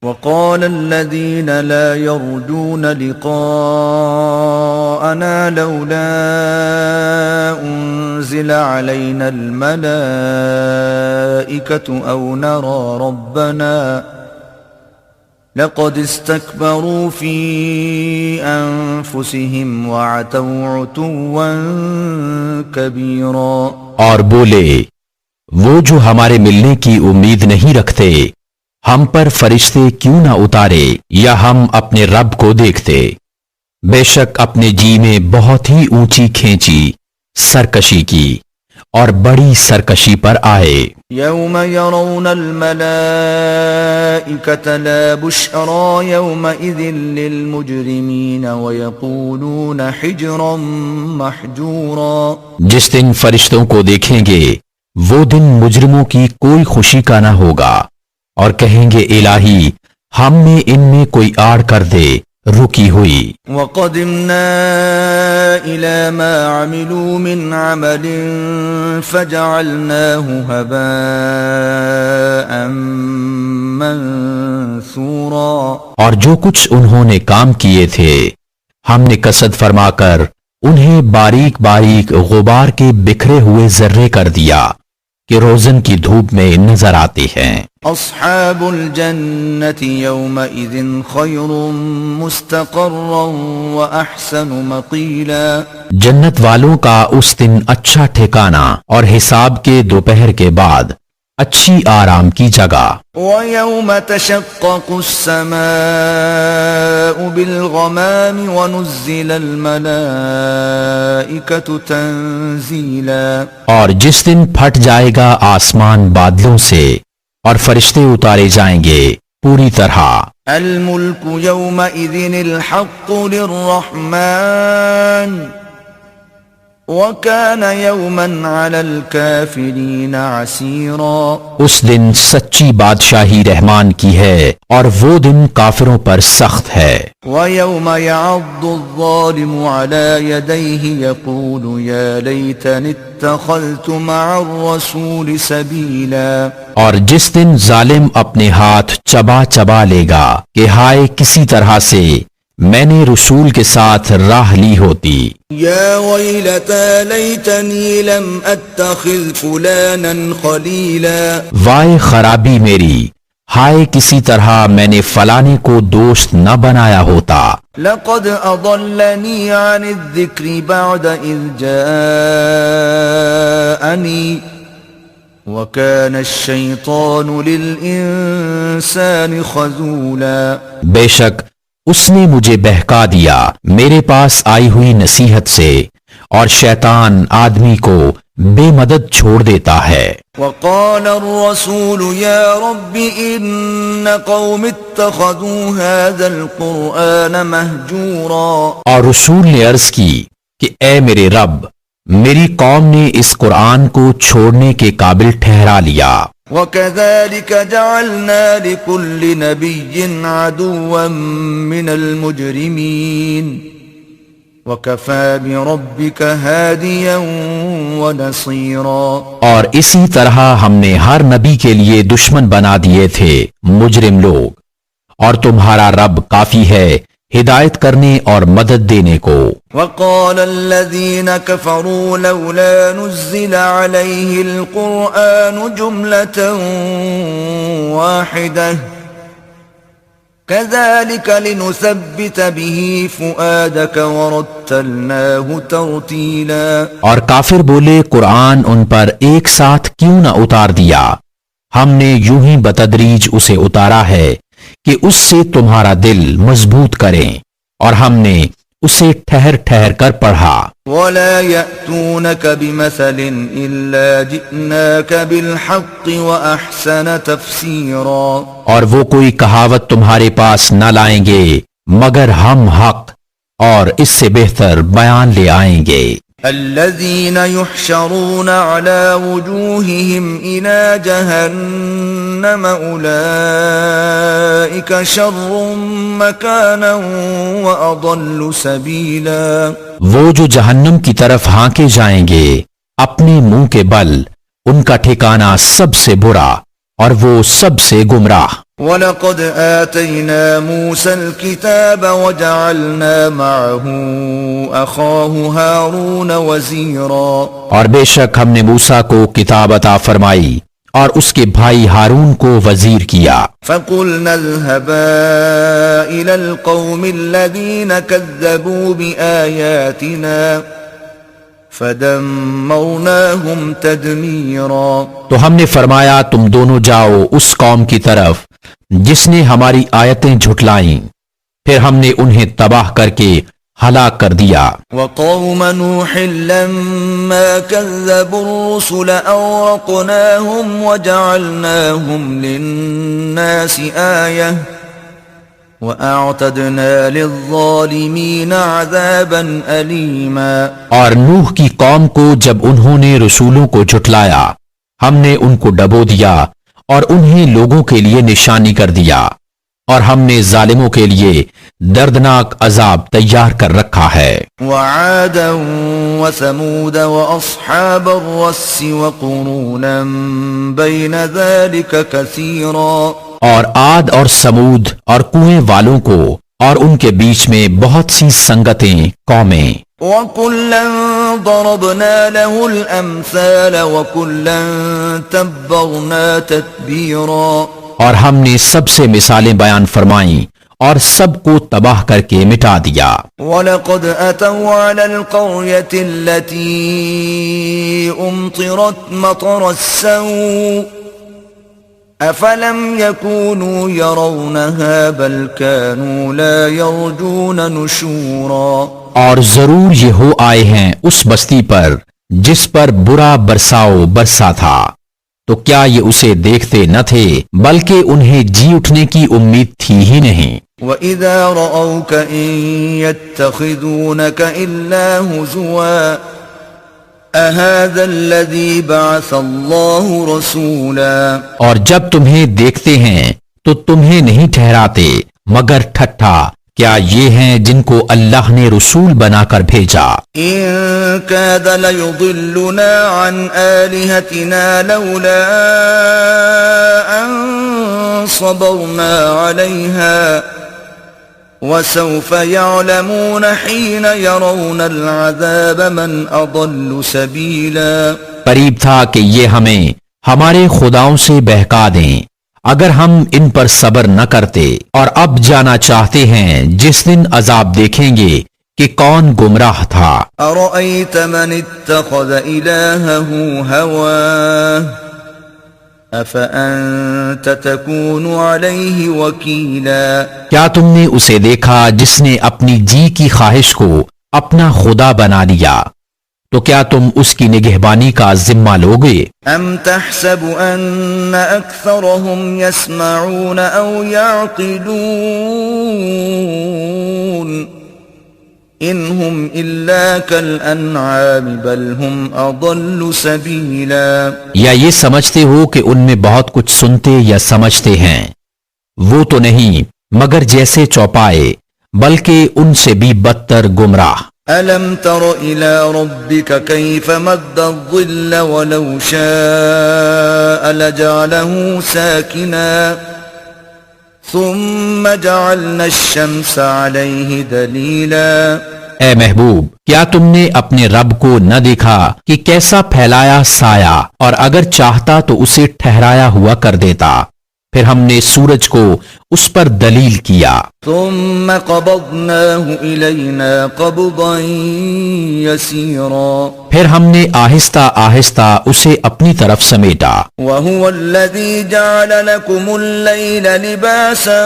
وقال الذين لا يرجون لقاءنا لولا أنزل علينا الملائكة أو نرى ربنا لقد استكبروا في أنفسهم وعتوا عتوا كبيرا. اور بولے وہ جو ہمارے ملنے کی امید نہیں رکھتے ہم پر فرشتے کیوں نہ اتارے یا ہم اپنے رب کو دیکھتے. بے شک اپنے جی میں بہت ہی اونچی کھینچی سرکشی کی اور بڑی سرکشی پر آئے. یوم یرون الملائکۃ لا بشری یومئذ للمجرمین ویقولون حجرا محجورا. جس دن فرشتوں کو دیکھیں گے وہ دن مجرموں کی کوئی خوشی کا نہ ہوگا اور کہیں گے الہی ہم نے ان میں کوئی آڑ کر دے رکی ہوئی. وَقَدِمْنَا إِلَى مَا عَمِلُوا مِنْ عَمَلٍ فَجَعَلْنَاهُ هَبَاءً مَنْثُورًا. اور جو کچھ انہوں نے کام کیے تھے ہم نے کسد فرما کر انہیں باریک باریک غبار کے بکھرے ہوئے ذرے کر دیا کہ روزن کی دھوپ میں نظر آتے ہیں. اصحاب الجنة يومئذ خير مستقرا واحسن مقيلا. جنت والوں کا اس دن اچھا ٹھکانہ اور حساب کے دوپہر کے بعد اچھی آرام کی جگہ. وَيَوْمَ تَشَقَّقُ السَّمَاءُ بِالْغَمَامِ وَنُزِّلَ الْمَلَائِكَةُ تَنزِيلًا. اور جس دن پھٹ جائے گا آسمان بادلوں سے اور فرشتے اتارے جائیں گے پوری طرح. الْمُلْكُ يَوْمَئِذٍ الْحَقُّ لِلرَّحْمَنِ وَكَانَ يَوْمًا عَلَى الْكَافِرِينَ عَسِيرًا. اس دن سچی بادشاہی رحمان کی ہے اور وہ دن کافروں پر سخت ہے. وَيَوْمَ يَعَضُّ الظَّالِمُ عَلَى يَدَيْهِ يَقُولُ يَا لَيْتَنِي اتَّخَذْتُ مَعَ الرَّسُولِ سَبِيلًا. اور جس دن ظالم اپنے ہاتھ چبا چبا لے گا کہ ہائے کسی طرح سے میں نے رسول کے ساتھ راہ لی ہوتی. یا ویلتا لیتنی لم اتخذ فلانا خلیلا. وائے خرابی میری ہائے کسی طرح میں نے فلانے کو دوست نہ بنایا ہوتا. لقد اضلنی عن الذکر بعد اذ جاءنی وَكَانَ الشَّيْطَانُ لِلْإِنسَانِ خَذُولًا. بے شک اس نے مجھے بہکا دیا میرے پاس آئی ہوئی نصیحت سے اور شیطان آدمی کو بے مدد چھوڑ دیتا ہے. وَقَالَ الرَّسُولُ يَا رَبِّ إِنَّ قَوْمِ اتَّخَذُوا هَذَا الْقُرْآنَ مَهْجُورًا. اور رسول نے عرض کی کہ اے میرے رب میری قوم نے اس قرآن کو چھوڑنے کے قابل ٹھہرا لیا. وَكَذَلِكَ جَعَلْنَا لِكُلِّ نَبِيٍّ عَدُوًّا مِّنَ الْمُجْرِمِينَ وَكَفَى بِرَبِّكَ هَادِيًا وَنَصِيرًا. اور اسی طرح ہم نے ہر نبی کے لیے دشمن بنا دیے تھے مجرم لوگ اور تمہارا رب کافی ہے ہدایت کرنے اور مدد دینے کو. وَقَالَ الَّذِينَ كَفَرُوا لَوْلَا نُزِّلَ عَلَيْهِ الْقُرْآنُ جُمْلَةً وَاحِدَةً كَذَلِكَ لِنُثَبِّتَ بِهِ فُؤَادَكَ وَرَتَّلْنَاهُ تَرْتِيلًا. اور کافر بولے قرآن ان پر ایک ساتھ کیوں نہ اتار دیا ہم نے یوں ہی بتدریج اسے اتارا ہے کہ اس سے تمہارا دل مضبوط کریں اور ہم نے اسے ٹھہر ٹھہر کر پڑھا. وَلَا يَأْتُونَكَ بِمَثَلٍ إِلَّا جِئْنَاكَ بِالْحَقِّ وَأَحْسَنَ تَفْسِيرًا. اور وہ کوئی کہاوت تمہارے پاس نہ لائیں گے مگر ہم حق اور اس سے بہتر بیان لے آئیں گے. الذين يحشرون على وجوههم إلى جهنم أولئك شر مكانا وأضل سبيلا. وہ جو جہنم کی طرف ہانکے جائیں گے اپنے منہ کے بل ان کا ٹھکانہ سب سے برا اور وہ سب سے گمراہ. وَلَقَدْ آتَيْنَا مُوسَى الْكِتَابَ وَجَعَلْنَا مَعَهُ أَخَاهُ هَارُونَ وَزِيرًا، اور بے شک ہم نے موسیٰ کو کتاب عطا فرمائی اور اس کے بھائی ہارون کو وزیر کیا۔ فَقُلْنَا اذْهَبَا إِلَى الْقَوْمِ الَّذِينَ كَذَّبُوا بِآيَاتِنَا فَدَمَّرْنَاهُمْ تَدْمِيرًا، تو ہم نے فرمایا تم دونوں جاؤ اس قوم کی طرف جس نے ہماری آیتیں جھٹلائیں، پھر ہم نے انہیں تباہ کر کے ہلاک کر دیا۔ وَقَوْمَ نُوحٍ لَمَّا كَذَّبُوا الرُّسُلَ أَغْرَقْنَاهُمْ وَجَعَلْنَاهُمْ لِلنَّاسِ آيَةً وَأَعْتَدْنَا لِلظَّالِمِينَ عَذَابًا أَلِيمًا، اور نوح کی قوم کو جب انہوں نے رسولوں کو جھٹلایا ہم نے ان کو ڈبو دیا اور انہیں لوگوں کے لیے نشانی کر دیا، اور ہم نے ظالموں کے لیے دردناک عذاب تیار کر رکھا ہے۔ وَعَادًا وَثَمُودَ وَأَصْحَابَ الرَّسِّ وَقُرُونًا بَيْنَ ذَلِكَ كَثِيرًا، اور عاد اور سمود اور کنویں والوں کو اور ان کے بیچ میں بہت سی سنگتیں قومیں۔ وَكُلًّا ضَرَبْنَا لَهُ الْأَمْثَالَ وَكُلًّا تَبَّرْنَا تَتْبِيرًا، اور ہم نے سب سے مثالیں بیان فرمائیں اور سب کو تباہ کر کے مٹا دیا۔ وَلَقَدْ أَتَوْا عَلَى الْقَرْيَةِ الَّتِي أُمْطِرَتْ مَطَرَ السَّوْءِ أَفَلَمْ يَكُونُوا يَرَوْنَهَا بَلْ كَانُوا لَا يَرْجُونَ نُشُورًا، اور ضرور یہ ہو آئے ہیں اس بستی پر جس پر برا برساؤ برسا تھا، تو کیا یہ اسے دیکھتے نہ تھے بلکہ انہیں جی اٹھنے کی امید تھی ہی نہیں۔ وَإِذَا رَأَوْكَ إِن يَتَّخِذُونَكَ إِلَّا هُزُوًا أَهَذَا الَّذِي بَعَثَ اللَّهُ رَسُولًا، اور جب تمہیں دیکھتے ہیں تو تمہیں نہیں ٹھہراتے مگر ٹھٹھا، کیا یہ ہیں جن کو اللہ نے رسول بنا کر بھیجا۔ إِن كَادَ لَيُضِلُّنَا عَنْ آلِهَتِنَا لَوْلَا أَن صَبَرْنَا عَلَيْهَا وَسَوْفَ يَعْلَمُونَ حِينَ يَرَوْنَ الْعَذَابَ مَنْ أَضَلُّ سَبِيلًا، قریب تھا کہ یہ ہمیں ہمارے خداؤں سے بہکا دیں اگر ہم ان پر صبر نہ کرتے، اور اب جانا چاہتے ہیں جس دن عذاب دیکھیں گے کہ کون گمراہ تھا۔ أَرَأَيْتَ مَنِ اتَّخَذَ إِلَٰهَهُ هَوَاهُ أَفَأَنتَ تَكُونُ عَلَيْهِ وَكِيلًا، کیا تم نے اسے دیکھا جس نے اپنی جی کی خواہش کو اپنا خدا بنا لیا، تو کیا تم اس کی نگہبانی کا ذمہ لوگے؟ أَمْ تَحْسَبُ أَنَّ أَكْثَرَهُمْ يَسْمَعُونَ أَوْ يَعْقِلُونَ إِنْ هُمْ إِلَّا كَالْأَنْعَامِ بَلْ هُمْ أَضَلُّ سَبِيلًا، یا یہ سمجھتے ہو کہ ان میں بہت کچھ سنتے یا سمجھتے ہیں؟ وہ تو نہیں مگر جیسے چوپائے، بلکہ ان سے بھی بدتر گمراہ۔ أَلَمْ تَرَ إِلَى رَبِّكَ كَيْفَ مَدَّ الظِّلَّ وَلَوْ شَاءَ لَجَعَلَهُ سَاكِنًا ثُمَّ جَعَلْنَا الشَّمْسَ عَلَيْهِ دَلِيلًا، اے محبوب، کیا تم نے اپنے رب کو نہ دیکھا کہ کیسا پھیلایا سایہ، اور اگر چاہتا تو اسے ٹھہرایا ہوا کر دیتا، پھر ہم نے سورج کو اس پر دلیل کیا۔ ثُمَّ قَبَضْنَاهُ إِلَيْنَا قَبْضًا يَسِيرًا، پھر ہم نے آہستہ آہستہ اسے اپنی طرف سمیٹا۔ وَهُوَ الَّذِي جَعَلَ لَكُمُ اللَّيْلَ لِبَاسًا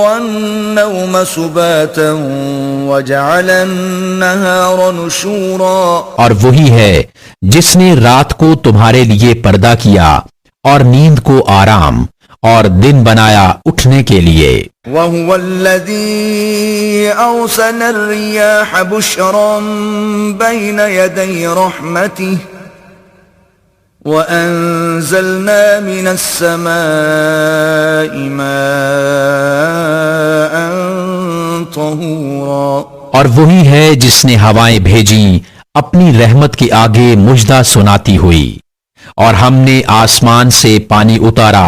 وَالنَّوْمَ سُبَاتًا وَجَعَلَ النَّهَارَ نُشُورًا، اور وہی ہے جس نے رات کو تمہارے لیے پردہ کیا اور نیند کو آرام، اور دن بنایا اٹھنے کے لیے۔ وَهُوَ الَّذِي أَرْسَلَ الرِّيَاحَ بُشْرًا بَيْنَ يَدَيْ رَحْمَتِهِ وَأَنزَلْنَا مِنَ السَّمَاءِ مَاءً طَهُورًا، اور وہی ہے جس نے ہوائیں بھیجیں اپنی رحمت کے آگے مژدہ سناتی ہوئی، اور ہم نے آسمان سے پانی اتارا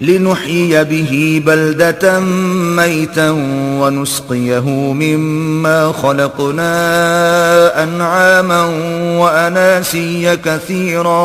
لنحيي به بلدة ميتا ونسقيه مما خلقنا أنعاما وأناسيا كثيرا،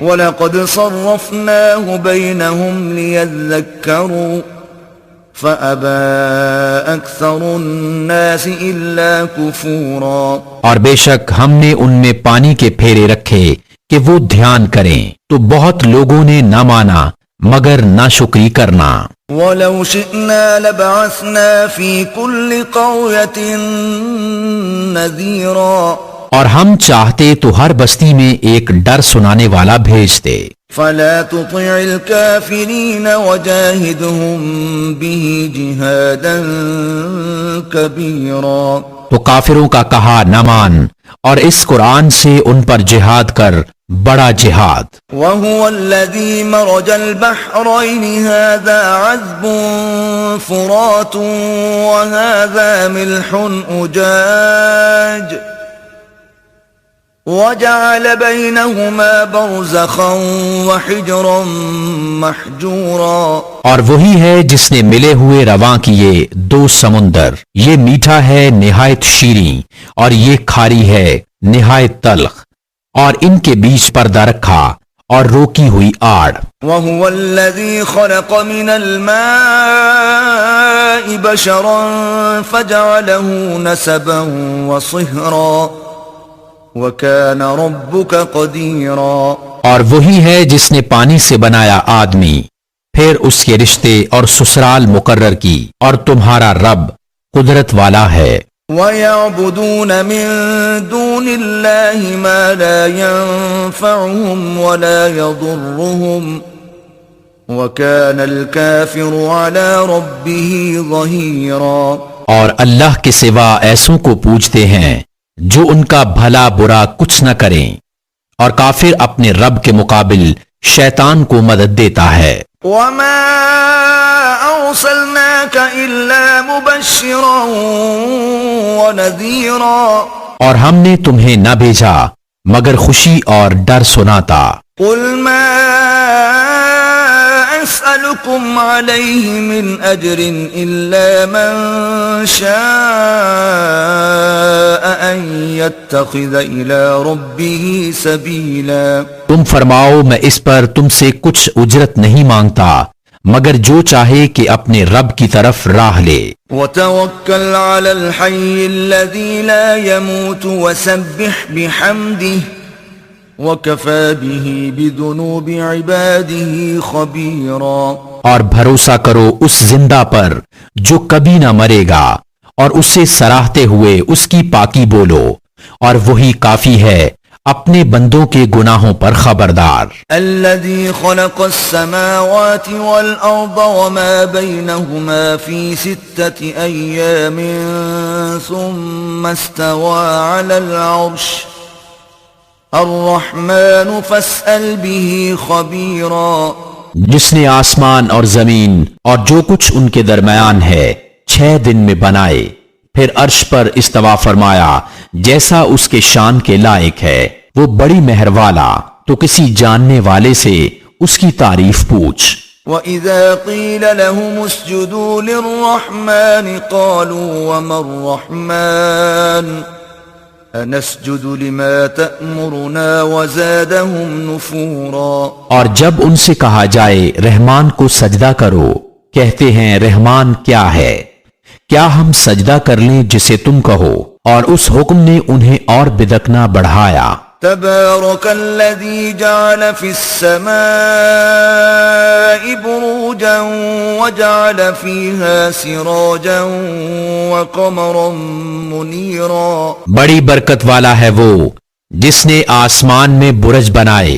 ولقد صرفناه بينهم ليذكروا فأبى أكثر الناس إلا كفورا، اور بے شک ہم نے ان میں پانی کے پھیرے رکھے کہ وہ دھیان کریں، تو بہت لوگوں نے نہ مانا مگر ناشکری کرنا۔ ولو شئنا لبعثنا في كل قرية نذيرا، اور ہم چاہتے تو ہر بستی میں ایک ڈر سنانے والا بھیجتے۔ فلا تطع الكافرين وجاهدهم به جهادا كبيرا، تو کافروں کا کہا نہ مان اور اس قرآن سے ان پر جہاد کر بڑا جہاد۔ وهو الذي مرج البحرين هذا عذب فرات وهذا ملح أجاج وجعل بينهما برزخا وحجرا محجورا، اور وہی ہے جس نے ملے ہوئے رواں کیے دو سمندر، یہ میٹھا ہے نہایت شیریں اور یہ کھاری ہے نہایت تلخ، اور ان کے بیچ پردہ رکھا اور روکی ہوئی آڑ۔ وهو الذي خلق من الماء بشرا فجعله نسبا وصهرا وَكَانَ رَبُّكَ قَدِيرًا، اور وہی ہے جس نے پانی سے بنایا آدمی، پھر اس کے رشتے اور سسرال مقرر کی، اور تمہارا رب قدرت والا ہے۔ وَيَعْبُدُونَ مِن دُونِ اللَّهِ مَا لَا يَنفَعُهُمْ وَلَا يَضُرُّهُمْ وَكَانَ الْكَافِرُ عَلَى رَبِّهِ ظَهِيرًا، اور اللہ کے سوا ایسوں کو پوجتے ہیں جو ان کا بھلا برا کچھ نہ کریں، اور کافر اپنے رب کے مقابل شیطان کو مدد دیتا ہے۔ وَمَا أَرْسَلْنَاكَ إِلَّا مُبَشِّرًا وَنَذِيرًا، اور ہم نے تمہیں نہ بھیجا مگر خوشی اور ڈر سناتا۔ قُلْ مَا أَسْأَلُكُمْ عَلَيْهِ مِنْ أَجْرٍ إِلَّا مَنْ شَاءَ أَنْ يَتَّخِذَ إِلَى رَبِّهِ سَبِيلًا، تم فرماؤ میں اس پر تم سے کچھ اجرت نہیں مانگتا مگر جو چاہے کہ اپنے رب کی طرف راہ لے۔ وَتَوَكَّلْ عَلَى الْحَيِّ الَّذِي لَا يَمُوتُ وَسَبِّحْ بِحَمْدِهِ وَكَفَى بِهِ بِذُنُوبِ عِبَادِهِ خَبِيرًا، اور بھروسہ کرو اس زندہ پر جو کبھی نہ مرے گا، اور اسے سراہتے ہوئے اس کی پاکی بولو، اور وہی کافی ہے اپنے بندوں کے گناہوں پر خبردار۔ الذي خلق السماوات والأرض وما بينهما في 6 أيام ثم استوى على العرش الرحمن فاسأل به خبيرا، جس نے آسمان اور زمین اور جو کچھ ان کے درمیان ہے 6 دن میں بنائے، پھر عرش پر استوا فرمایا جیسا اس کے شان کے لائق ہے، وہ بڑی مہر والا، تو کسی جاننے والے سے اس کی تعریف پوچھ۔ وَإِذَا قِيلَ لَهُمُ اسْجُدُوا لِلرَّحْمَنِ قَالُوا وَمَا الرَّحْمَنُ أَنَسْجُدُ لِمَا تَأْمُرُنَا وَزَادَهُمْ نُفُورًا، اور جب ان سے کہا جائے رحمان کو سجدہ کرو، کہتے ہیں رحمان کیا ہے، کیا ہم سجدہ کر لیں جسے تم کہو، اور اس حکم نے انہیں اور بدکنا بڑھایا۔ تبارك الذي جعل في السماء بروجا وجعل فيها سراجا وقمرا منيرا، بڑی برکت والا ہے وہ جس نے آسمان میں برج بنائے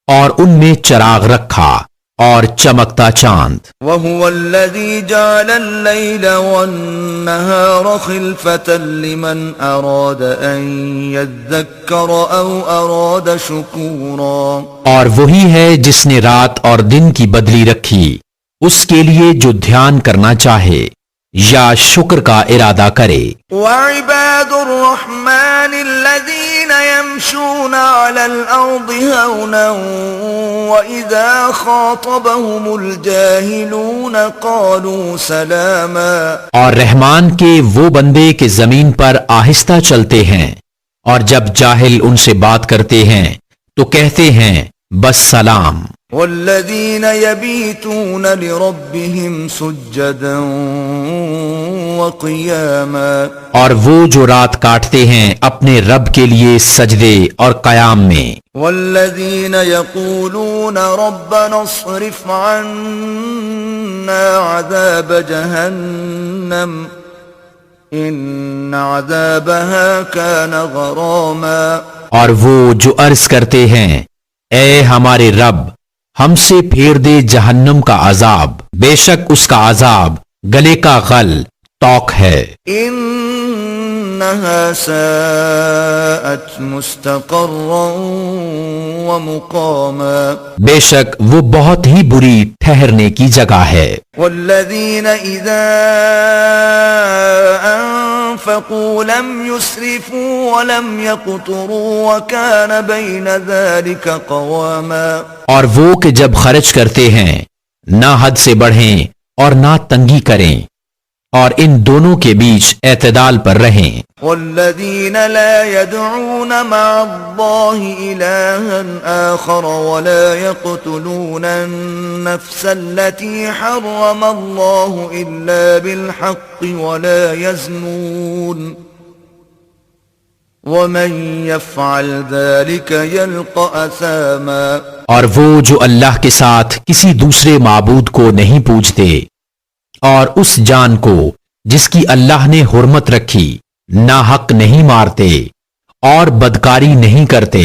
اور ان میں چراغ رکھا اور چمکتا چاند۔ وهو الذي جعل الليل والنهار خلفة لمن أراد أن يذكر أو أراد شكورا، اور وہی ہے جس نے رات اور دن کی بدلی رکھی اس کے لیے جو دھیان کرنا چاہے یا شکر کا ارادہ کرے۔ وعباد الرحمن الذين يمشون على الأرض هونا وإذا خاطبهم الجاهلون قالوا سلاما، اور رحمان کے وہ بندے کہ زمین پر آہستہ چلتے ہیں، اور جب جاہل ان سے بات کرتے ہیں تو کہتے ہیں بس سلام۔ والذين يبيتون لربهم سجدا وقياما، اور وہ جو رات کاٹتے ہیں اپنے رب کے لیے سجدے اور قیام میں۔ والذين يقولون ربنا اصرف عنا عذاب جهنم إن عذابها كان غراما، اور وہ جو عرض کرتے ہیں اے ہمارے رب ہم سے پھیر دے جہنم کا عذاب، بے شک اس کا عذاب گلے کا غل توق ہے۔ إنها ساءت مستقرا ومقاما، بے شک وہ بہت ہی بری ٹھہرنے کی جگہ ہے۔ والذين إذا أنفقوا لم يسرفوا ولم يقتروا وكان بين ذلك قواما، اور وہ کہ جب خرچ کرتے ہیں نہ حد سے بڑھیں اور نہ تنگی کریں، اور ان دونوں کے بیچ اعتدال پر رہیں۔ والذين لا يدعون مع الله إلها آخر ولا يقتلون النفس التي حرم الله إلا بالحق ولا يزنون ومن يفعل ذلك يلقى أثاما، اور وہ جو اللہ کے ساتھ کسی دوسرے معبود کو نہیں پوجتے، اور اس جان کو جس کی اللہ نے حرمت رکھی ناحق نہیں مارتے، اور بدکاری نہیں کرتے،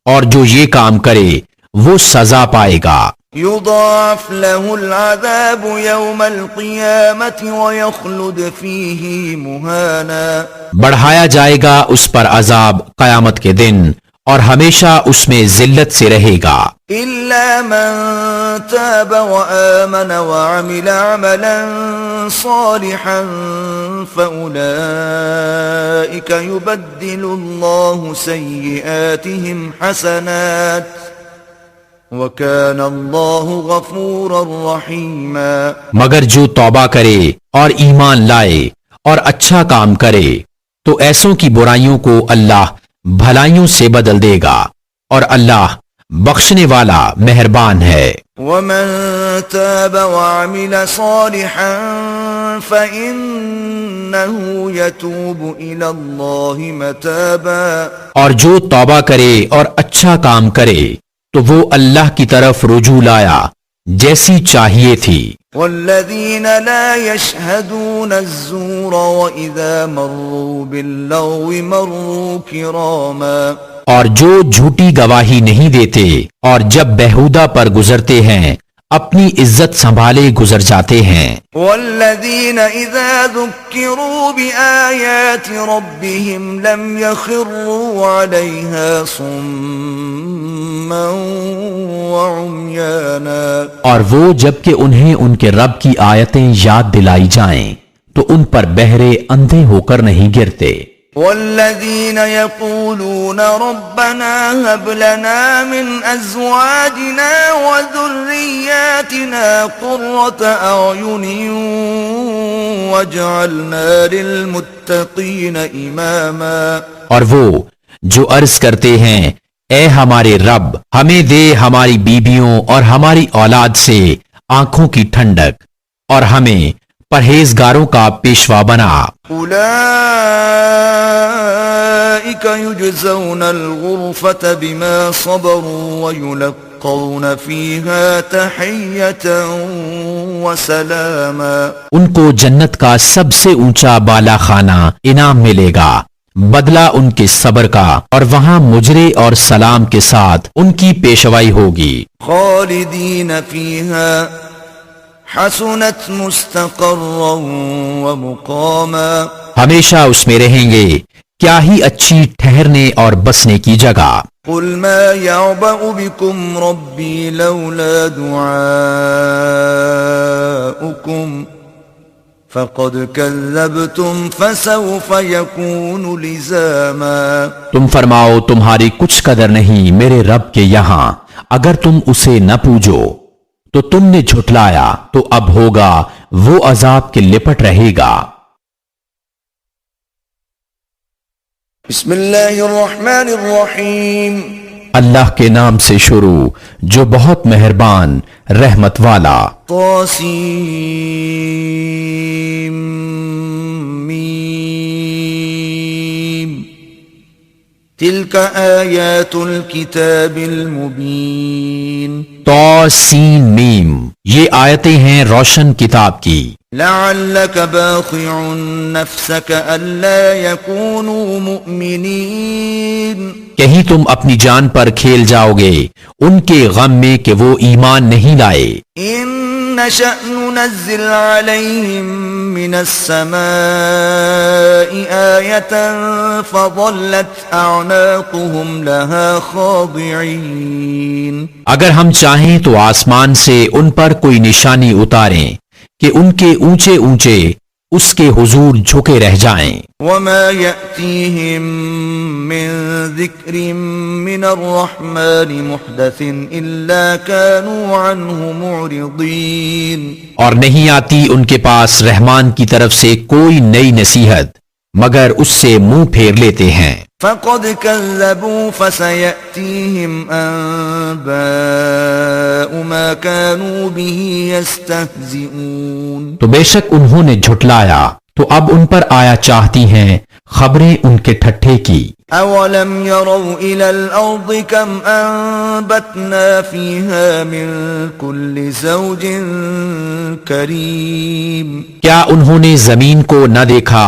اور جو یہ کام کرے وہ سزا پائے گا۔ يضاعف له العذاب يوم القيامة ويخلد فيه مهانا، بڑھایا جائے گا اس پر عذاب قیامت کے دن، اور ہمیشہ اس میں ذلت سے رہے گا۔ إلا من تاب وآمن وعمل عملا صالحا فأولئك يبدل الله سيئاتهم حسنات وكان الله غفورا رحيما، مگر جو توبہ کرے اور ایمان لائے اور اچھا کام کرے تو ایسوں کی برائیوں کو اللہ بھلائیوں سے بدل دے گا، اور اللہ بخشنے والا مہربان ہے۔ ومن تاب وعمل صالحا فإنه يتوب إلى الله متابا، اور جو توبہ کرے اور اچھا کام کرے تو وہ اللہ کی طرف رجوع لایا جیسی چاہیے تھی۔ والذين لا يشهدون الزور وإذا مروا باللغو مروا كراما، اور جو جھوٹی گواہی نہیں دیتے اور جب بہودہ پر گزرتے ہیں اپنی عزت سنبھالے گزر جاتے ہیں۔ والذين إذا ذكروا بآيات ربهم لم يخروا عليها صما وعميانا، اور وہ جبکہ انہیں ان کے رب کی آیتیں یاد دلائی جائیں تو ان پر بہرے اندھے ہو کر نہیں گرتے۔ والذين يقولون ربنا هب لنا من أزواجنا وذرياتنا قرة أعين واجعلنا للمتقين إماما، اور وہ جو عرض کرتے ہیں اے ہمارے رب ہمیں دے ہماری بیویوں اور ہماری اولاد سے آنکھوں کی ٹھنڈک، اور ہمیں پرہیزگاروں کا پیشوا بنا۔ أولئك يجزون الغرفة بما صبروا ويلقون فيها تحية وسلاما، ان کو جنت کا سب سے اونچا بالا خانہ انعام ملے گا بدلہ ان کے صبر کا، اور وہاں مجرے اور سلام کے ساتھ ان کی پیشوائی ہوگی۔ خالدين فيها حسنت مستقرا ومقاما، ہمیشہ اس میں رہیں گے، کیا ہی اچھی ٹھہرنے اور بسنے کی جگہ۔ قل ما يعبأ بكم ربي لولا دعاؤكم فقد كذبتم فسوف يكون لزاما. تم فرماؤ تمہاری کچھ قدر نہیں میرے رب کے یہاں، اگر تم اسے نہ پوجو تو تم نے جھٹلایا تو اب ہوگا وہ عذاب کے لپٹ رہے گا. بسم اللہ الرحمن الرحیم. اللہ کے نام سے شروع جو بہت مہربان رحمت والا. طاسیم میم تلک آیات الکتاب المبین. طاسین میم یہ آیتیں ہیں روشن کتاب کی. لعلک باخع نفسک الا یکونوا مؤمنین. کہیں تم اپنی جان پر کھیل جاؤ گے ان کے غم میں کہ وہ ایمان نہیں لائے. ان نشأ ننزل علیہم من السماء آیة فظلت اعناقهم لها خاضعین. اگر ہم چاہیں تو آسمان سے ان پر کوئی نشانی اتاریں کہ ان کے اونچے اونچے اس کے حضور جھکے رہ جائیں. وما يأتيهم من ذكر من الرحمن محدث إلا كانوا عنه معرضين. اور نہیں آتی ان کے پاس رحمان کی طرف سے کوئی نئی نصیحت مگر اس سے منہ پھیر لیتے ہیں. فقد كذبوا فسيأتيهم أنباء ما كانوا به يستهزئون. تو بے شک انہوں نے جھٹلایا تو اب ان پر آیا چاہتی ہیں خبریں ان کے ٹھٹھے کی. اولم يروا الى الارض كم انبتنا فيها من كل زوج كريم. کیا انہوں نے زمین کو نہ دیکھا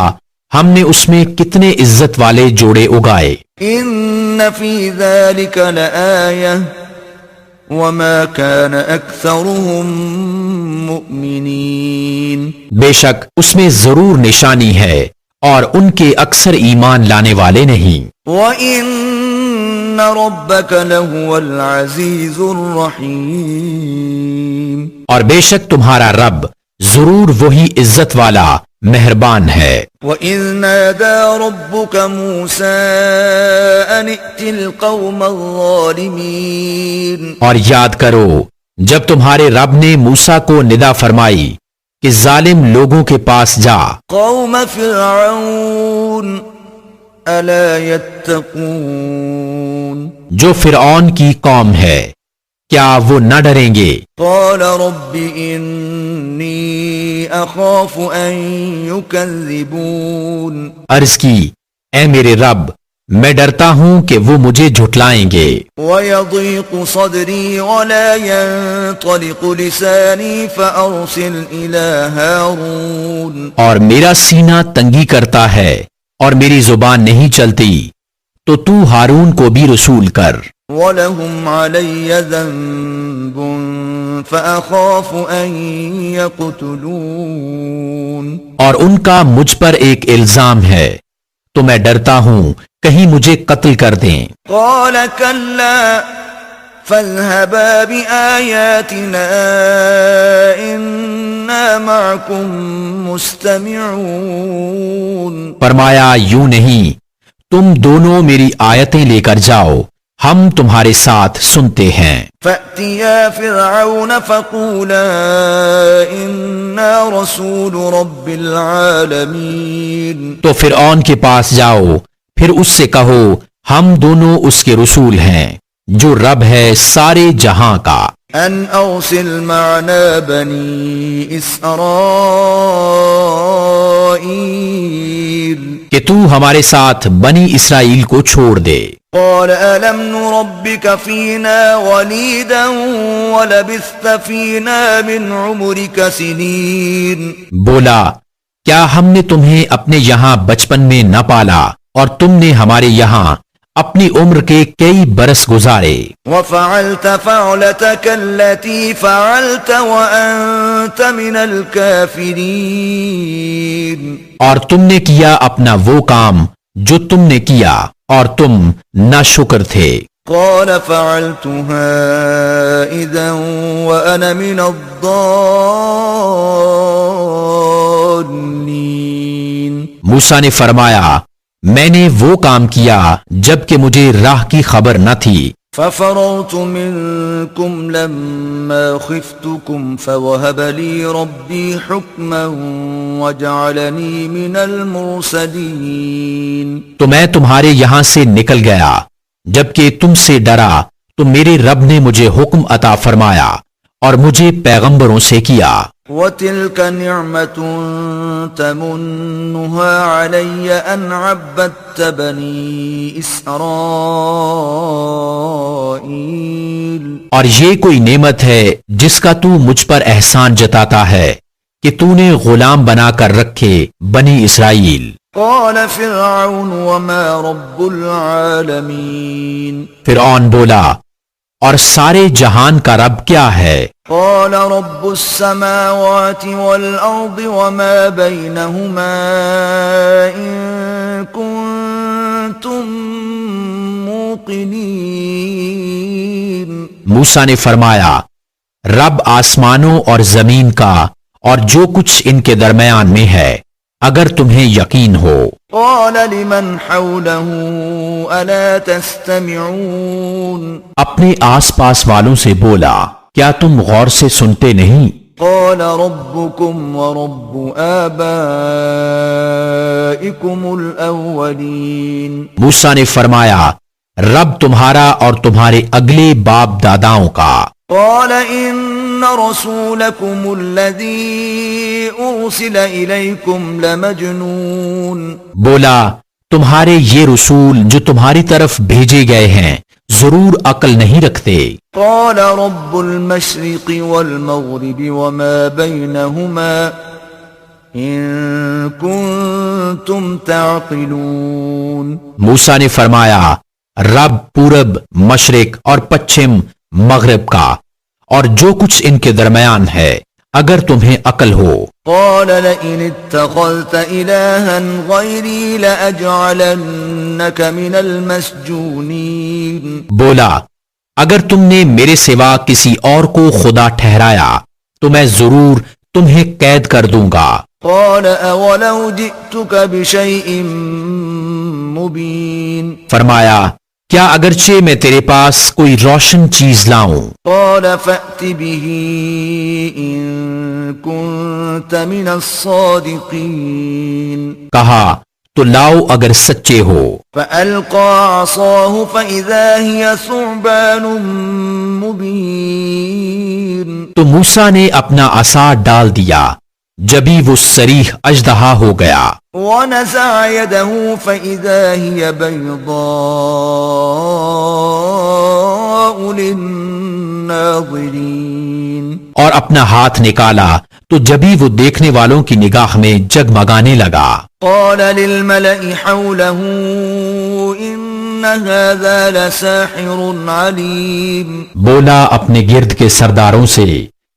ہم نے اس میں کتنے عزت والے جوڑے اگائے. ان في ذلك لآية وما كان اكثرهم مؤمنين. بے شک اس میں ضرور نشانی ہے اور ان کے اکثر ایمان لانے والے نہیں. وَإِنَّ رَبَّكَ لَهُوَ الْعَزِيزُ الرَّحِيمُ. اور بے شک تمہارا رب ضرور وہی عزت والا مہربان ہے. وَإِذْ نَادَى رَبُّكَ مُوسَىٰ أَنِ ائْتِ الْقَوْمَ الظَّالِمِينَ. اور یاد کرو جب تمہارے رب نے موسیٰ کو ندا فرمائی کہ ظالم لوگوں کے پاس جا. قوم فرعون الا يتقون. جو فرعون کی قوم ہے کیا وہ نہ ڈریں گے. قال رب انی اخاف ان يكذبون. عرض کی اے میرے رب میں ڈرتا ہوں کہ وہ مجھے جھٹلائیں گے. وَيَضِيقُ صَدْرِي وَلَا يَنطَلِقُ لِسَانِي فَأَرْسِلْ إِلَى هَارُونَ. اور میرا سینہ تنگی کرتا ہے اور میری زبان نہیں چلتی تو تو ہارون کو بھی رسول کر. وَلَهُمْ عَلَيَّ ذَنبٌ فَأَخَافُ أَن يَقْتُلُونَ. اور ان کا مجھ پر ایک الزام ہے تو میں ڈرتا ہوں کہیں مجھے قتل کر دیں. قال كلا فاذهبا بآياتنا إنا معكم مستمعون. فرمایا یوں نہیں تم دونوں میری آیتیں لے کر جاؤ ہم تمہارے ساتھ سنتے ہیں. فأتيا فرعون فقولا إنا رسول رب العالمين. تو فرعون کے پاس جاؤ پھر اس سے کہو ہم دونوں اس کے رسول ہیں جو رب ہے سارے جہاں کا. ان ارسل معنا بنی اسرائیل. کہ تو ہمارے ساتھ بنی اسرائیل کو چھوڑ دے. قال الم نربك فينا وليدا ولبثت فينا من عمرك سنين. بولا کیا ہم نے تمہیں اپنے یہاں بچپن میں نہ پالا اور تم نے ہمارے یہاں اپنی عمر کے کئی برس گزارے. وفعلت فعلتك التي فعلت وأنت من الكافرين. اور تم نے کیا اپنا وہ کام جو تم نے کیا اور تم ناشکر تھے. قال فعلتها إذا وأنا من الضالين. موسیٰ نے فرمایا میں نے وہ کام کیا جب کہ مجھے راہ کی خبر نہ تھی. ففررت منكم لما خفتكم فوهب لي ربي حكما وجعلني من المرسلين. تو میں تمہارے یہاں سے نکل گیا جبکہ تم سے ڈرا تو میرے رب نے مجھے حکم عطا فرمایا اور مجھے پیغمبروں سے کیا. وَتِلْكَ نِعْمَةٌ تَمُنُّهَا عَلَيَّ أَنْ عَبَّدتَّ بَنِي إِسْرَائِيلَ. اور یہ کوئی نعمت ہے جس کا تو مجھ پر احسان جتاتا ہے کہ تو نے غلام بنا کر رکھے بنی اسرائیل. قال فرعون وما رب العالمین. فرعون بولا اور سارے جہان کا رب کیا ہے؟ قال رب السماوات والأرض وما بينهما إن كنتم موقنين. موسیٰ نے فرمایا رب آسمانوں اور زمین کا اور جو کچھ ان کے درمیان میں ہے اگر تمہیں یقین ہو. قال لمن حوله ألا تستمعون. اپنے آس پاس والوں سے بولا کیا تم غور سے سنتے نہیں؟ قال ربكم ورب آبائكم الأولين. موسیٰ نے فرمایا رب تمہارا اور تمہارے اگلے باپ داداؤں کا. قال إن رسولكم الذي أرسل إليكم لمجنون. بولا تمہارے یہ رسول جو تمہاری طرف بھیجے گئے ہیں ضرور عقل نہیں رکھتے. قال رب المشرق والمغرب وما بينهما إن كنتم تعقلون. موسیٰ نے فرمایا رب پورب مشرق اور پچھم مغرب کا اور جو کچھ ان کے درمیان ہے اگر تمہیں عقل ہو. قال لئن اتخذت إلها غيري لأجعلنك من المسجونين. بولا اگر تم نے میرے سوا کسی اور کو خدا ٹھہرایا تو میں ضرور تمہیں قید کر دوں گا. قال اولو جئتك بشيء مبين. فرمایا کیا اگرچہ میں تیرے پاس کوئی روشن چیز لاؤں؟ قال فأت به إن كنت من الصادقين. کہا تو لاؤ اگر سچے ہو. فألقى عصاه فإذا هي ثعبان مبين. تو موسیٰ نے اپنا عصا ڈال دیا جبھی وہ صریح اژدہا ہو گیا. ونزع يده فإذا هي بيضاء للناظرين. اور اپنا ہاتھ نکالا تو جبھی وہ دیکھنے والوں کی نگاہ میں جگمگانے لگا. قال للملأ حوله إن هذا لساحر عليم. بولا اپنے گرد کے سرداروں سے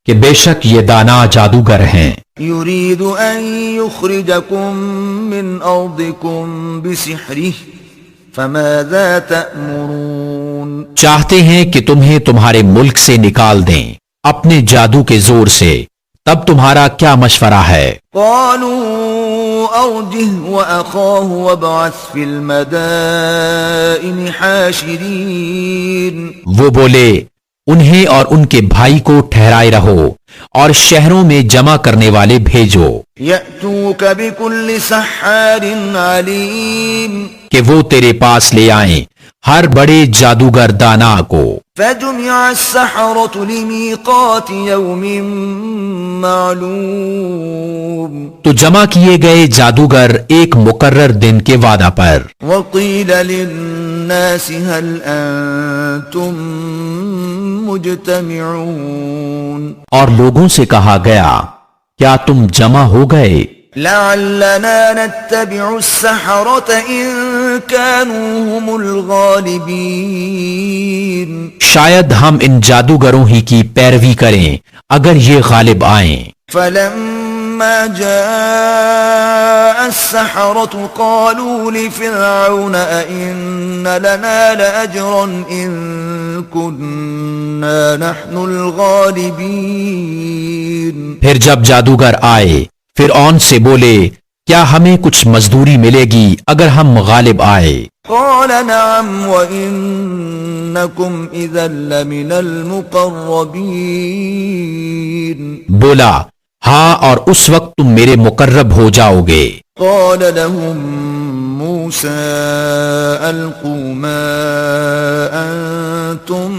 کہ بے شک یہ دانا جادوگر ہیں. يريد أن يخرجكم من أرضكم بسحره فماذا تأمرون. چاہتے ہیں کہ تمہیں تمہارے ملک سے نکال دیں اپنے جادو کے زور سے، تب تمہارا کیا مشورہ ہے؟ قالوا أرجه وأخاه وابعث في المدائن حاشرين. وہ بولے انہیں اور ان کے بھائی کو ٹھہرائے رہو اور شہروں میں جمع کرنے والے بھیجو يأتوك بكل سحار عليم. کہ وہ تیرے پاس لے آئیں ہر بڑے جادوگر دانا کو. فجمع السحرة لميقات يوم معلوم. تو جمع کیے گئے جادوگر ایک مقرر دن کے وعدہ پر. وقيل للناس هل أنتم مجتمعون. اور لوگوں سے کہا گیا کیا تم جمع ہو گئے؟ لعلنا نتبع السحرة إن كانوا هم الغالبين. شاید ہم ان جادوگروں ہی کی پیروی کریں اگر یہ غالب آئیں. فلما فلما جاء السحرة قالوا لفرعون أئن لنا لأجرا إن كنا نحن الغالبين. پھر جب جادوگر آئے فرعون سے بولے کیا ہمیں کچھ مزدوری ملے گی اگر ہم غالب آئے؟ قال نعم وإنكم إذا لمن المقربين. بولا ہاں اور اس وقت تم میرے مقرب ہو جاؤ گے. قال لهم موسى ألقوا ما أنتم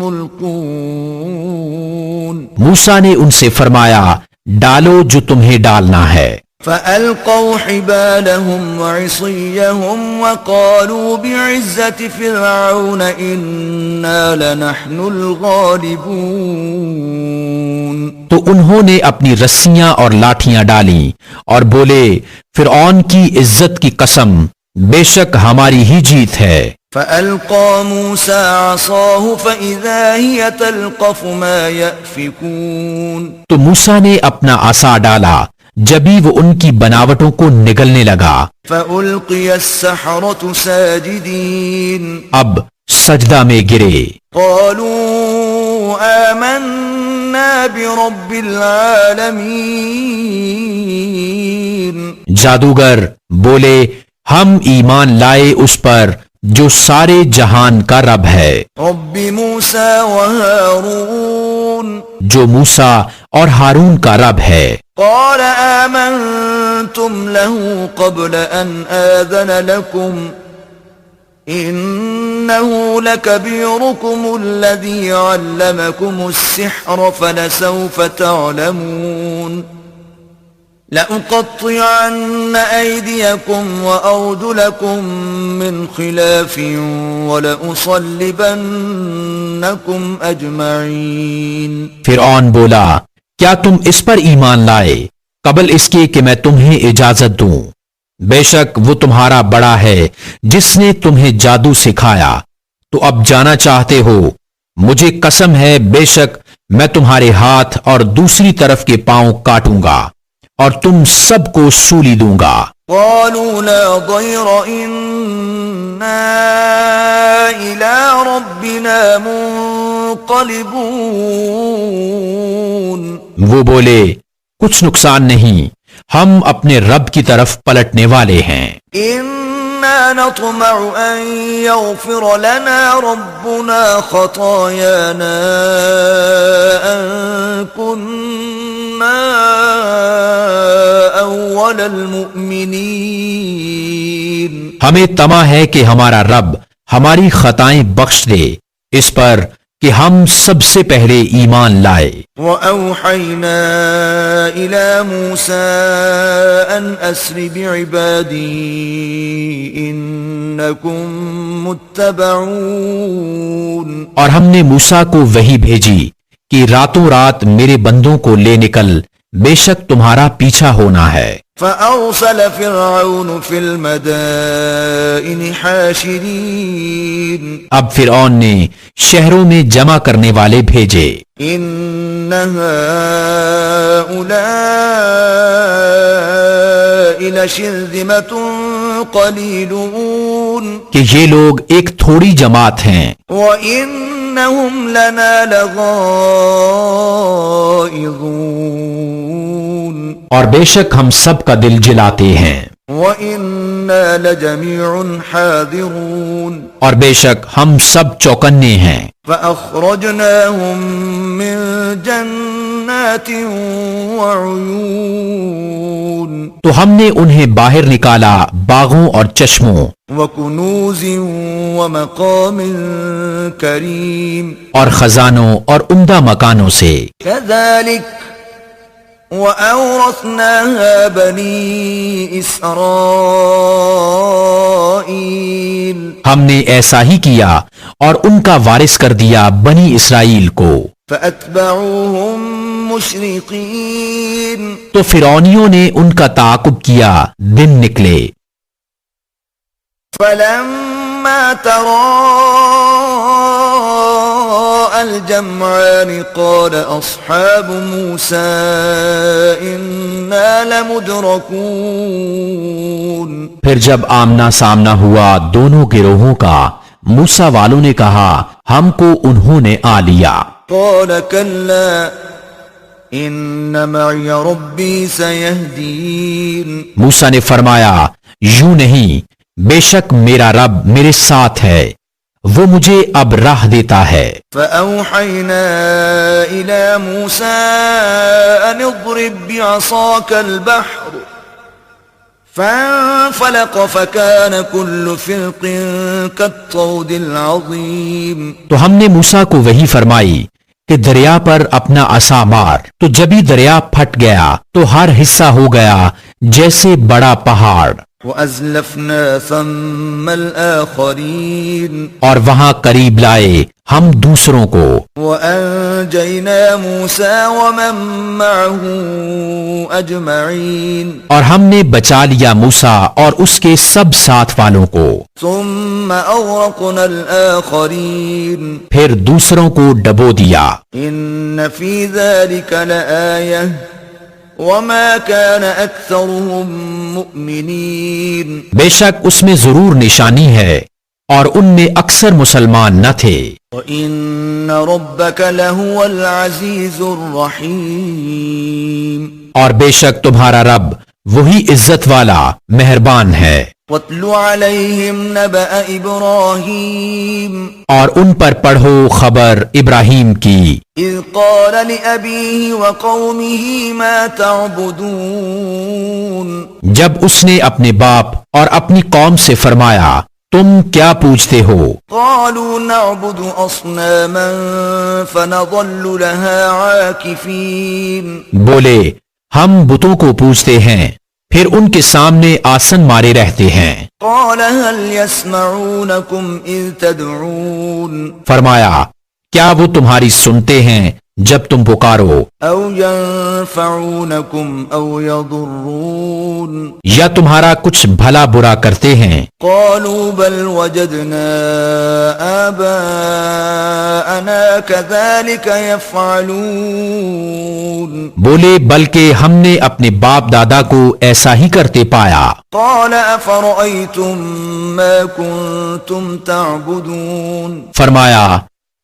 ملقون. موسیٰ نے ان سے فرمایا ڈالو جو تمہیں ڈالنا ہے. فألقوا حبالهم وعصيهم وقالوا بعزة فرعون إنا لنحن الغالبون. تو انہوں نے اپنی رسیاں اور لاٹھیاں ڈالیں اور بولے فرعون کی عزت کی قسم بے شک ہماری ہی جیت ہے. فألقى موسى عصاه فإذا هي تلقف ما يأفكون. تو موسیٰ نے اپنا عصا ڈالا جبھی وہ ان کی بناوٹوں کو نگلنے لگا. فألقي السحرة ساجدين. اب سجدہ میں گرے. قالوا آمنا برب العالمين. جادوگر بولے ہم ایمان لائے اس پر جو سارے جہان کا رب ہے، رب موسى وهارون. جو موسیٰ اور ہارون کا رب ہے. قال آمنتم له قبل أن آذن لكم إنه لكبيركم الذي علمكم السحر فلسوف تعلمون. لأقطعن أيديكم وأرجلكم من خلاف ولأصلبنكم أجمعين. فرعون بولا کیا تم اس پر ایمان لائے قبل اس کے کہ میں تمہیں اجازت دوں؟ بے شک وہ تمہارا بڑا ہے جس نے تمہیں جادو سکھایا. تو اب جانا چاہتے ہو؟ مجھے قسم ہے بے شک میں تمہارے ہاتھ اور دوسری طرف کے پاؤں کاٹوں گا اور تم سب کو سولی دوں گا. قالوا لا ضير إنا إلى ربنا منقلبون. وہ بولے کچھ نقصان نہیں، ہم اپنے رب کی طرف پلٹنے والے ہیں. إنا نطمع أن يغفر لنا ربنا خطايانا أن كنا أول المؤمنين. ہمیں طمع ہے کہ ہمارا رب ہماری خطائیں بخش دے اس پر کہ ہم سب سے پہلے ایمان لائے. وَأَوْحَيْنَا إِلَى مُوسَىٰ أَنْ أَسْرِ بِعِبَادِي إِنَّكُمْ مُتَّبَعُونَ. اور ہم نے موسیٰ کو وحی بھیجی کہ راتوں رات میرے بندوں کو لے نکل، بے شک تمہارا پیچھا ہونا ہے. فأرسل فرعون في المدائن حاشرين. اب فرعون نے شہروں میں جمع کرنے والے بھیجے. إن هؤلاء لشرذمة قليلون. کہ یہ لوگ ایک تھوڑی جماعت ہیں وإنهم لنا لغائظون. اور بے شک ہم سب کا دل جلاتے ہیں. وَإِنَّا لَجَمِيعٌ حَاذِرُونَ. اور بے شک ہم سب چوکنے ہیں. فَأَخْرَجْنَاهُمْ مِنْ جَنَّاتٍ وَعُيُونٍ. تو ہم نے انہیں باہر نکالا باغوں اور چشموں، وَكُنُوزٍ وَمَقَامٍ كَرِيمٍ. اور خزانوں اور عمدہ مکانوں سے. كَذَلِكَ وَأَوْرَثْنَاهَا بَنِي إِسْرَائِيلَ. ہم نے ایسا ہی کیا اور ان کا وارث کر دیا بنی اسرائیل کو. فَأَتْبَعُوهُمْ مُشْرِقِينَ. تو فرعونیوں نے ان کا تعاقب کیا دن نکلے. فَلَمَّا تَرَاءَ تراءى الجمعان قال أصحاب موسى إنا لمدركون. پھر جب آمنا سامنا ہوا دونوں گروہوں کا، موسیٰ والوں نے کہا ہم کو انہوں نے آ لیا. قال كلا إن معي ربي سيهدين. موسیٰ نے فرمایا یوں نہیں، بے شک میرا رب میرے ساتھ ہے، وہ مجھے اب راہ دیتا ہے. فأوحينا إلى موسى أن اضرب بعصاك البحر فانفلق فكان كل فرق كالطود العظيم. تو ہم نے موسیٰ کو وحی فرمائی کہ دریا پر اپنا عصا مار، تو جب ہی دریا پھٹ گیا تو ہر حصہ ہو گیا جیسے بڑا پہاڑ. وَأَزْلَفْنَا ثَمَّ الْآخَرِينَ. اور وہاں قریب لائے ہم دوسروں کو. وَأَنْجَيْنَا مُوسَى وَمَن مَّعَهُ أَجْمَعِينَ. اور ہم نے بچا لیا موسیٰ اور اس کے سب ساتھ والوں کو. ثُمَّ أَغْرَقْنَا الْآخَرِينَ. پھر دوسروں کو ڈبو دیا. إِنَّ فِي ذَلِكَ لَآيَةً وَمَا كَانَ أَكْثَرُهُم مُؤْمِنِينَ. بے شک اس میں ضرور نشانی ہے اور ان میں اکثر مسلمان نہ تھے. وَإِنَّ رَبَّكَ لَهُوَ الْعَزِيزُ الرَّحِيمُ. اور بے شک تمہارا رب وہی عزت والا مہربان ہے. وَاتْلُ عَلَيْهِمْ نَبَأَ إِبْرَاهِيمَ. اور ان پر پڑھو خبر ابراہیم کی. إِذْ قَالَ لِأَبِيهِ وَقَوْمِهِ مَا تَعْبُدُونَ. جب اس نے اپنے باپ اور اپنی قوم سے فرمایا تم کیا پوجتے ہو؟ قَالُوا نَعْبُدُ أَصْنَامًا فَنَظَلُّ لَهَا عَاكِفِينَ. بولے ہم بتوں کو پوجتے ہیں پھر ان کے سامنے آسن مارے رہتے ہیں. قَالَ هَلْ يَسْمَعُونَكُمْ إِذْ تَدْعُونَ. فرمایا کیا وہ تمہاری سنتے ہیں جب تم پکارو؟ أَوْ يَنفَعُونَكُمْ أَوْ يَضُرُّونَ. یا تمہارا کچھ بھلا برا کرتے ہیں؟ قَالُوا بَلْ وَجَدْنَا آبَاءَنَا كَذَلِكَ يَفْعَلُونَ. بولے بلکہ ہم نے اپنے باپ دادا کو ایسا ہی کرتے پایا. قَالَ أَفَرَأَيْتُم مَّا كُنتُمْ تَعْبُدُونَ. فرمایا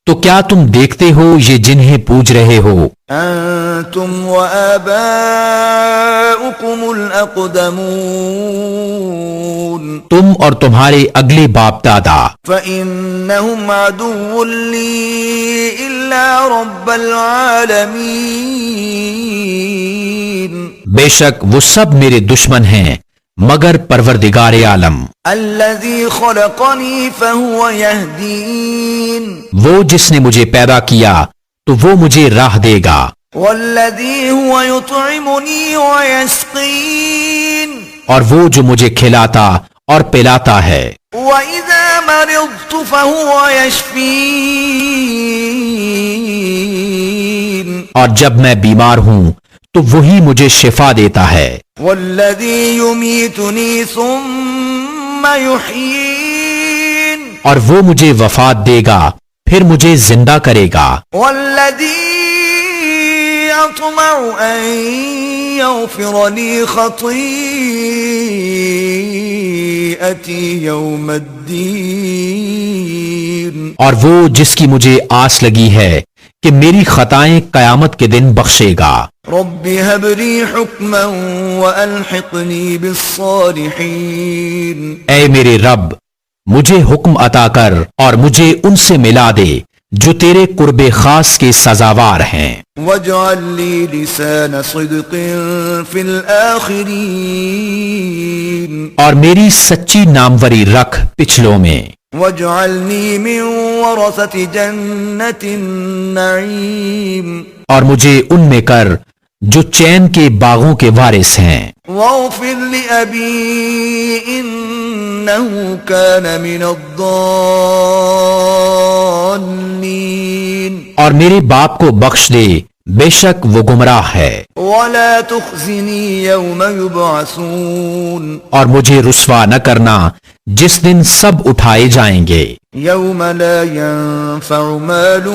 تو کیا تم دیکھتے ہو یہ جنہیں پوج رہے ہو؟ أَنتُمْ وَآبَاؤُكُمُ الْأَقْدَمُونَ. تم اور تمہارے اگلے باپ دادا. فَإِنَّهُمْ عَدُوٌّ لِّي إِلَّا رَبَّ الْعَالَمِينَ. بے شک وہ سب میرے دشمن ہیں مگر پروردگار عالم. الَّذِي خَلَقَنِي فَهُوَ يَهْدِينِ. وہ جس نے مجھے پیدا کیا تو وہ مجھے راہ دے گا. وَالَّذِي هُوَ يُطْعِمُنِي وَيَسْقِينِ. اور وہ جو مجھے کھلاتا اور پلاتا ہے. وَإِذَا مَرِضْتُ فَهُوَ يَشْفِينِ. اور جب میں بیمار ہوں تو وہی مجھے شفا دیتا ہے. وَالَّذِي يُمِيتُنِي ثُمَّ يُحْيِينِ. اور وہ مجھے وفات دے گا پھر مجھے زندہ کرے گا. وَالَّذِي أَطْمَعُ أَن يَغْفِرَ لِي خَطِيئَتِي يَوْمَ الدِّينِ. اور وہ جس کی مجھے آس لگی ہے کہ میری خطائیں قیامت کے دن بخشے گا. رَبِّ هَبْ لِي حُكْمًا وَأَلْحِقْنِي بِالصَّالِحِينَ. اے میرے رب مجھے حکم عطا کر اور مجھے ان سے ملا دے جو تیرے قرب خاص کے سزاوار ہیں. وَاجْعَل لِّي لِسَانَ صِدْقٍ فِي الْآخِرِينَ. اور میری سچی ناموری رکھ پچھلوں میں. وَاجْعَلْنِي مِن وَرَثَةِ جَنَّةِ النَّعِيمِ. اور مجھے ان میں کر جو چین کے باغوں کے وارث ہیں. وَاغْفِرْ لِأَبِي إِنَّهُ كَانَ مِنَ الضَّالِّينَ. اور میرے باپ کو بخش دے بے شک وہ گمراہ ہے. وَلَا تُخْزِنِي يَوْمَ يُبْعَثُونَ. اور مجھے رسوا نہ کرنا جس دن سب اٹھائے جائیں گے. يوم لا ينفع مال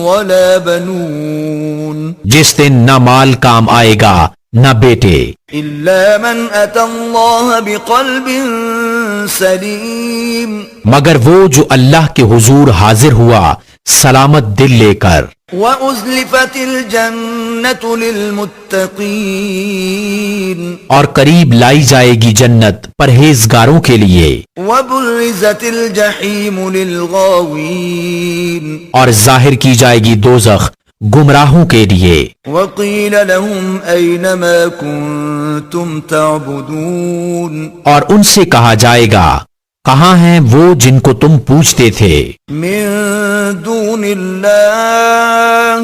ولا بنون جس دن نہ مال کام آئے گا نہ بیٹے، إلا من أتى الله بقلب سليم مگر وہ جو اللہ کے حضور حاضر ہوا سلامت دل لے کر. وأزلفت الجنة للمتقين اور قریب لائی جائے گی جنت پرہیزگاروں کے لیے. وبرزت الجحيم للغاوين اور ظاہر کی جائے گی دوزخ گمراہوں کے لیے. وقيل لهم أين ما كنتم تعبدون اور ان سے کہا جائے گا کہاں ہیں وہ جن کو تم پوچھتے تھے من دون الله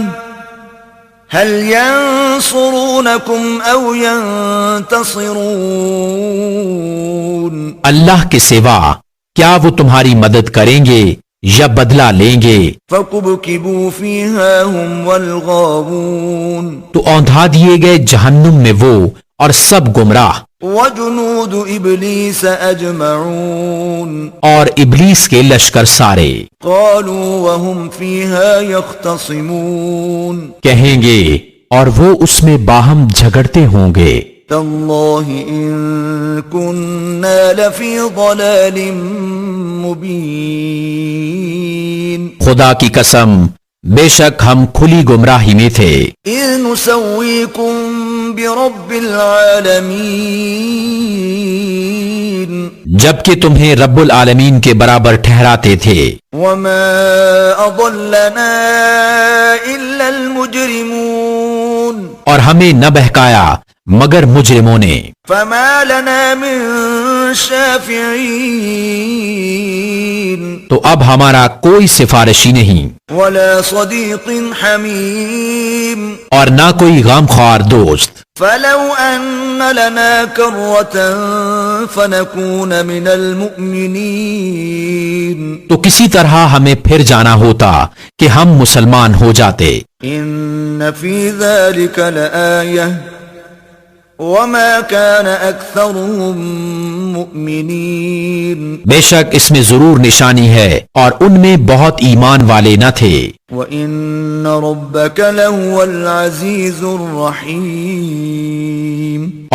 هل ينصرونكم أو ينتصرون اللہ کے سوا کیا وہ تمہاری مدد کریں گے یا بدلہ لیں گے؟ فكبكبوا فيها هم والغاوون تو اوندھا دیے گئے جہنم میں وہ اور سب گمراہ. وجنود إبليس أجمعون اور ابلیس کے لشکر سارے. قالوا وهم فيها يختصمون کہیں گے اور وہ اس میں باہم جھگڑتے ہوں گے تالله إن كنا لفي ضلال مبين خدا کی قسم بے شک ہم کھلی گمراہی میں تھے. إذ نسويكم برب العالمين جبکہ تمہیں رب العالمین کے برابر ٹھہراتے تھے. وما أضلنا إلا المجرمون اور ہمیں نہ بہکایا مگر مجرموں نے. فما لنا من شافعين تو اب ہمارا کوئی سفارشی نہیں ولا صديق حميم اور نہ کوئی غم خوار دوست. فلو أن لنا كرة فنكون من المؤمنين تو کسی طرح ہمیں پھر جانا ہوتا کہ ہم مسلمان ہو جاتے. إن في ذلك لآية وما كان أكثرهم مؤمنين بے شک اس میں ضرور نشانی ہے اور ان میں بہت ایمان والے نہ تھے. وَإِنَّ رَبَّكَ لَهُوَ الْعَزِيزُ الرَّحِيمُ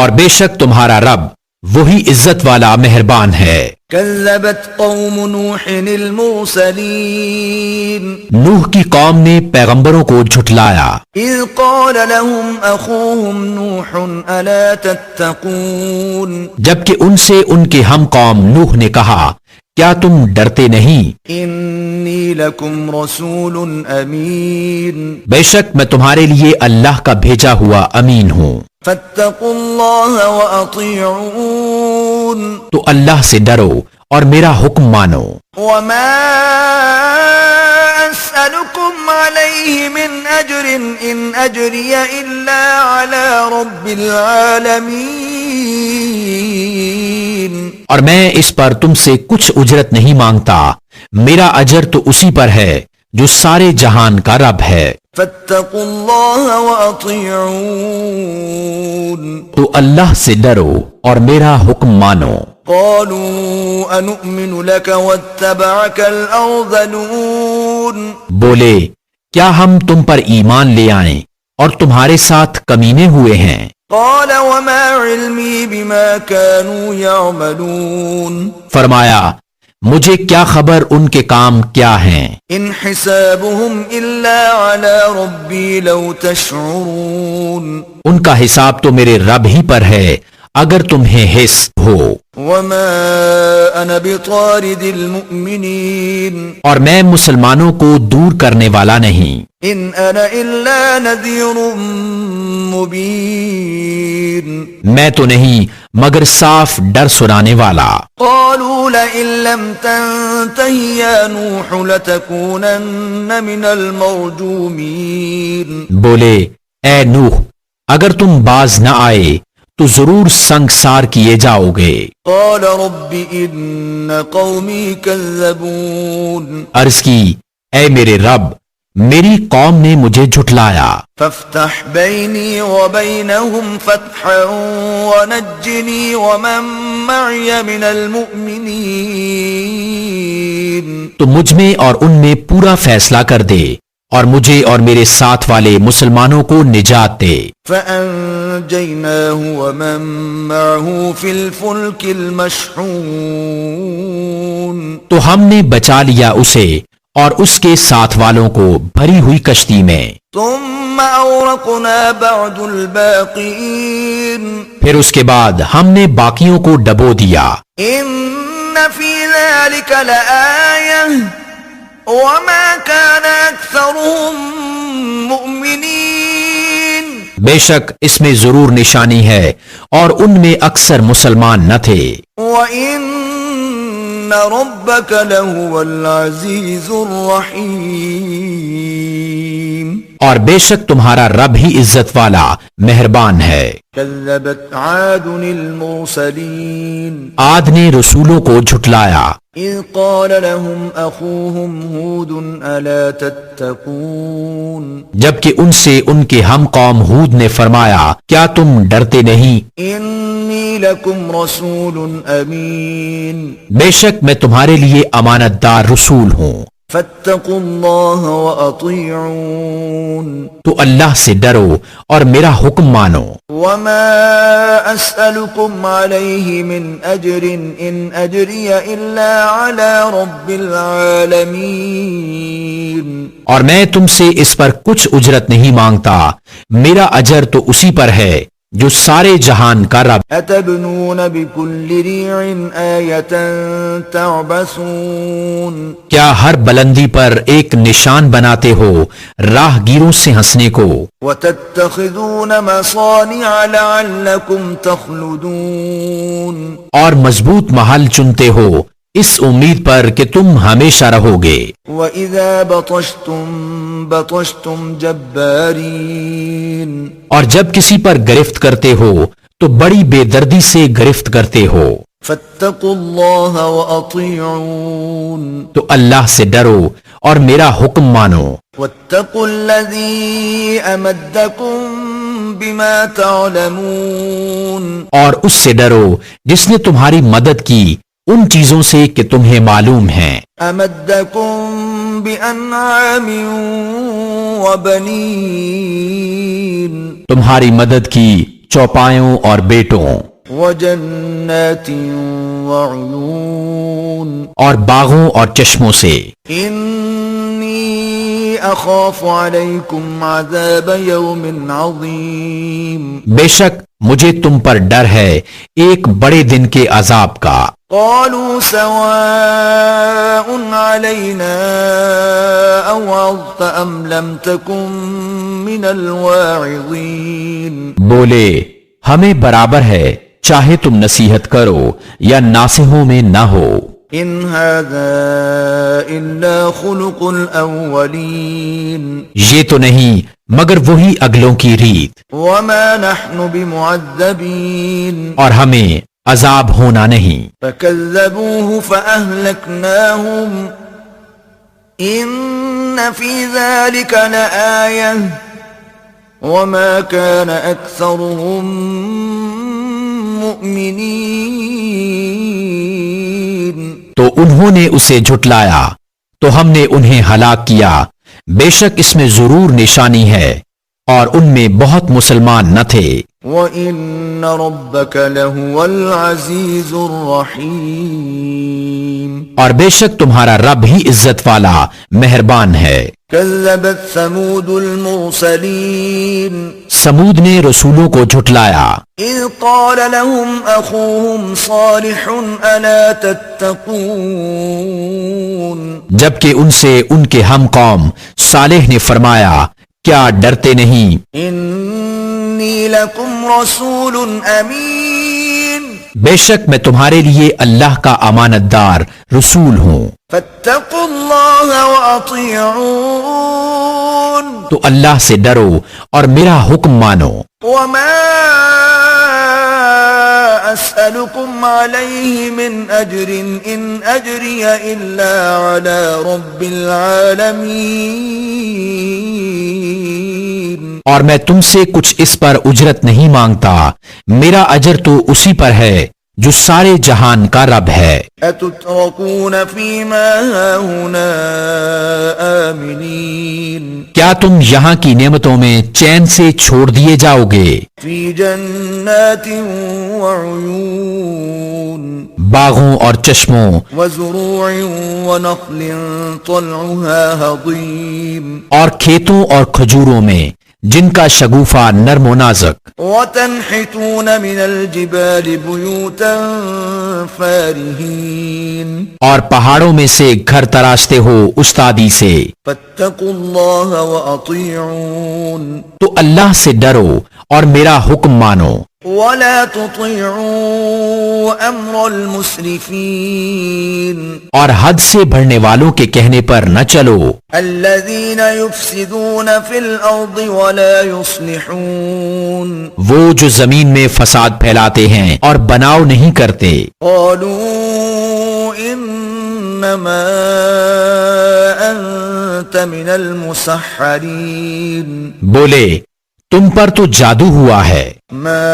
اور بے شک تمہارا رب وہی عزت والا مہربان ہے. كذبت قوم نوح المرسلين نوح کی قوم نے پیغمبروں کو جھٹلایا إذ قال لهم أخوهم نوح ألا تتقون جبکہ ان سے ان کے ہم قوم نوح نے کہا کیا تم ڈرتے نہیں؟ إني لكم رسول أمين بے شک میں تمہارے لیے اللہ کا بھیجا ہوا امین ہوں. فاتقوا الله وأطيعون تو اللہ سے ڈرو اور میرا حکم مانو. وما أسألكم عليه من أجر إن أجري إلا على رب العالمين اور میں اس پر تم سے کچھ اجرت نہیں مانگتا، میرا اجر تو اسی پر ہے جو سارے جہان کا رب ہے. فاتقوا الله وأطيعون تو اللہ سے ڈرو اور میرا حکم مانو. قالوا أنؤمن لك واتبعك الأرذلون بولے کیا ہم تم پر ایمان لے آئیں اور تمہارے ساتھ کمینے ہوئے ہیں؟ قال وما علمي بما كانوا يعملون فرمایا مجھے کیا خبر ان کے کام کیا ہیں. إن حسابهم إلا على ربي لو تشعرون ان کا حساب تو میرے رب ہی پر ہے اگر تمہیں حس ہو. وما أنا بطارد المؤمنين اور میں مسلمانوں کو دور کرنے والا نہیں. إن أنا إلا نذير مبين میں تو نہیں مگر صاف ڈر سنانے والا. قالوا لئن لم تنته يا نوح لتكونن من المرجومين بولے اے نوح اگر تم باز نہ آئے تو ضرور سنگسار کیے جاؤ گے. قال رب إن قومي كذبون عرض کی اے میرے رب میری قوم نے مجھے جھٹلایا، فافتح بيني وبينهم فتحا ونجني ومن معي من المؤمنين. تو مجھ میں اور ان میں پورا فیصلہ کر دے اور مجھے اور میرے ساتھ والے مسلمانوں کو نجات دے. فأنجيناه ومن معه في الفلك المشحون. تو ہم نے بچا لیا اسے اور اس کے ساتھ والوں کو بھری ہوئی کشتی میں. ثم أورقنا بعد الباقين. پھر اس کے بعد ہم نے باقیوں کو ڈبو دیا. إن في ذلك لآية وما كان أكثرهم مؤمنين. بے شک اس میں ضرور نشانی ہے اور ان میں اکثر مسلمان نہ تھے. وَإِنَّ رَبَّكَ لَهُوَ الْعَزِيزُ الرَّحِيمُ. اور بے شک تمہارا رب ہی عزت والا مہربان ہے. كَذَّبَتْ عَادٌ الْمُرْسَلِينَ. عاد نے رسولوں کو جھٹلایا. إِذْ قَالَ لَهُمْ أَخُوهُمْ هُودٌ أَلَا تَتَّقُونَ. جبکہ ان سے ان کے ہم قوم ہود نے فرمایا کیا تم ڈرتے نہیں؟ إِنِّي لَكُمْ رَسُولٌ أَمِينٌ. بے شک میں تمہارے لیے امانت دار رسول ہوں. فَاتَّقُوا اللَّهَ وَأَطِيعُونَ. تو اللہ سے ڈرو اور میرا حکم مانو. وَمَا أَسْأَلُكُمْ عَلَيْهِ مِنْ أَجْرٍ إِنْ أَجْرِيَ إِلَّا عَلَى رَبِّ الْعَالَمِينَ. اور میں تم سے اس پر کچھ اجرت نہیں مانگتا، میرا اجر تو اسی پر ہے جو سارے جہان کا رب. أَتَبْنُونَ بِكُلِّ رِيعٍ آيَةً تَعْبَثُونَ. کیا ہر بلندی پر ایک نشان بناتے ہو راہ گیروں سے ہنسنے کو؟ وَتَتَّخِذُونَ مَصَانِعَ لَعَلَّكُمْ تَخْلُدُونَ. اور مضبوط محل چنتے ہو اس امید پر کہ تم ہمیشہ رہو گے. وَإِذَا بَطَشْتُمْ بَطَشْتُمْ جَبَّارِينَ. اور جب کسی پر گرفت کرتے ہو تو بڑی بے دردی سے گرفت کرتے ہو. فَاتَّقُوا اللَّهَ وَأَطِيعُونَ. تو اللہ سے ڈرو اور میرا حکم مانو. وَاتَّقُوا الَّذِي أَمَدَّكُمْ بِمَا تَعْلَمُونَ. اور اس سے ڈرو جس نے تمہاری مدد کی ان چیزوں سے کہ تمہیں معلوم ہیں. أَمَدَّكُمْ بِأَنْعَامٍ وَبَنِينَ. تمہاری مدد کی چوپایوں اور بیٹوں وَجَنَّاتٍ وَعُيُونٍ. اور باغوں اور چشموں سے. إِنِّي أَخَافُ عَلَيْكُمْ عَذَابَ يَوْمٍ عَظِيمٍ. بے شک مجھے تم پر ڈر ہے ایک بڑے دن کے عذاب کا. قالوا سواء علينا أوعظت أم لم تكن من الواعظين. بولے ہمیں برابر ہے چاہے تم نصیحت کرو یا ناصحوں میں نہ ہو. إن هذا إلا خلق الأولين. یہ تو نہیں مگر وہی اگلوں کی ریت. وما نحن بمعذبين. اور ہمیں عذاب ہونا نہیں. فكذبوه فأهلكناهم إن في ذلك لآية وما كان أكثرهم مؤمنين. تو انہوں نے اسے جھٹلایا تو ہم نے انہیں ہلاک کیا، بے شک اس میں ضرور نشانی ہے اور ان میں بہت مسلمان نہ تھے. وَإِنَّ رَبَّكَ لَهُوَ الْعَزِيزُ الرَّحِيمُ. اور بے شک تمہارا رب ہی عزت والا مہربان ہے. كَذَّبَتْ ثَمُودُ الْمُرْسَلِينَ. سمود نے رسولوں کو جھٹلایا. إِذْ قَالَ لَهُمْ أَخُوهُمْ صَالِحٌ أَلَا تَتَّقُونَ. جبکہ ان سے ان کے ہم قوم صالح نے فرمایا کیا ڈرتے نہیں؟ إِنِّي لَكُمْ رَسُولٌ أَمِينٌ. بے شک میں تمہارے لیے اللہ کا امانت دار رسول ہوں. فَاتَّقُوا اللَّهَ وَأَطِيعُونَ. تو اللہ سے ڈرو اور میرا حکم مانو. وَمَا أسألكم عليه من أجر إن أجري إلا على رب العالمين. اور میں تم سے کچھ اس پر اجرت نہیں مانگتا، میرا اجر تو اسی پر ہے جو سارے جہان کا رب ہے. أتتركون فيما هاهنا آمنين. کیا تم یہاں کی نعمتوں میں چین سے چھوڑ دیے جاؤ گے؟ في جنات وعيون. باغوں اور چشموں وزروع ونخل طلعها هضيم. اور کھیتوں اور کھجوروں میں جن کا شگوفہ نرم و نازک. وتنحتون من الجبال بيوتا فارهين. اور پہاڑوں میں سے گھر تراشتے ہو استادی سے. فاتقوا الله وأطيعون. تو اللہ سے ڈرو اور میرا حکم مانو. ولا تطيعوا أمر المسرفين. اور حد سے بڑھنے والوں کے کہنے پر نہ چلو. الذين يفسدون في الأرض ولا يصلحون. وہ جو زمین میں فساد پھیلاتے ہیں اور بناؤ نہیں کرتے. قالوا إنما أنت من المسحرين. بولے تم پر تو جادو ہوا ہے. ما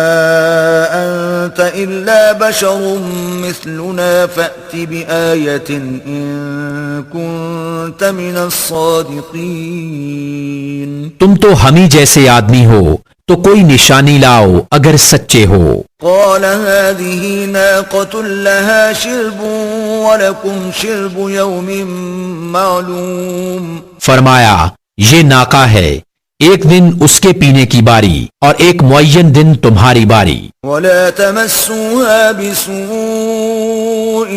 أنت إلا بشر مثلنا فأت بآية إن كنت من الصادقين. تم تو ہم ہی جیسے آدمی ہو تو کوئی نشانی لاؤ اگر سچے ہو. قال هذه ناقة لها شرب ولكم شرب يوم معلوم. فرمایا یہ ناکا ہے، ایک دن اس کے پینے کی باری اور ایک معین دن تمہاری باری. ولا تمسوها بسوء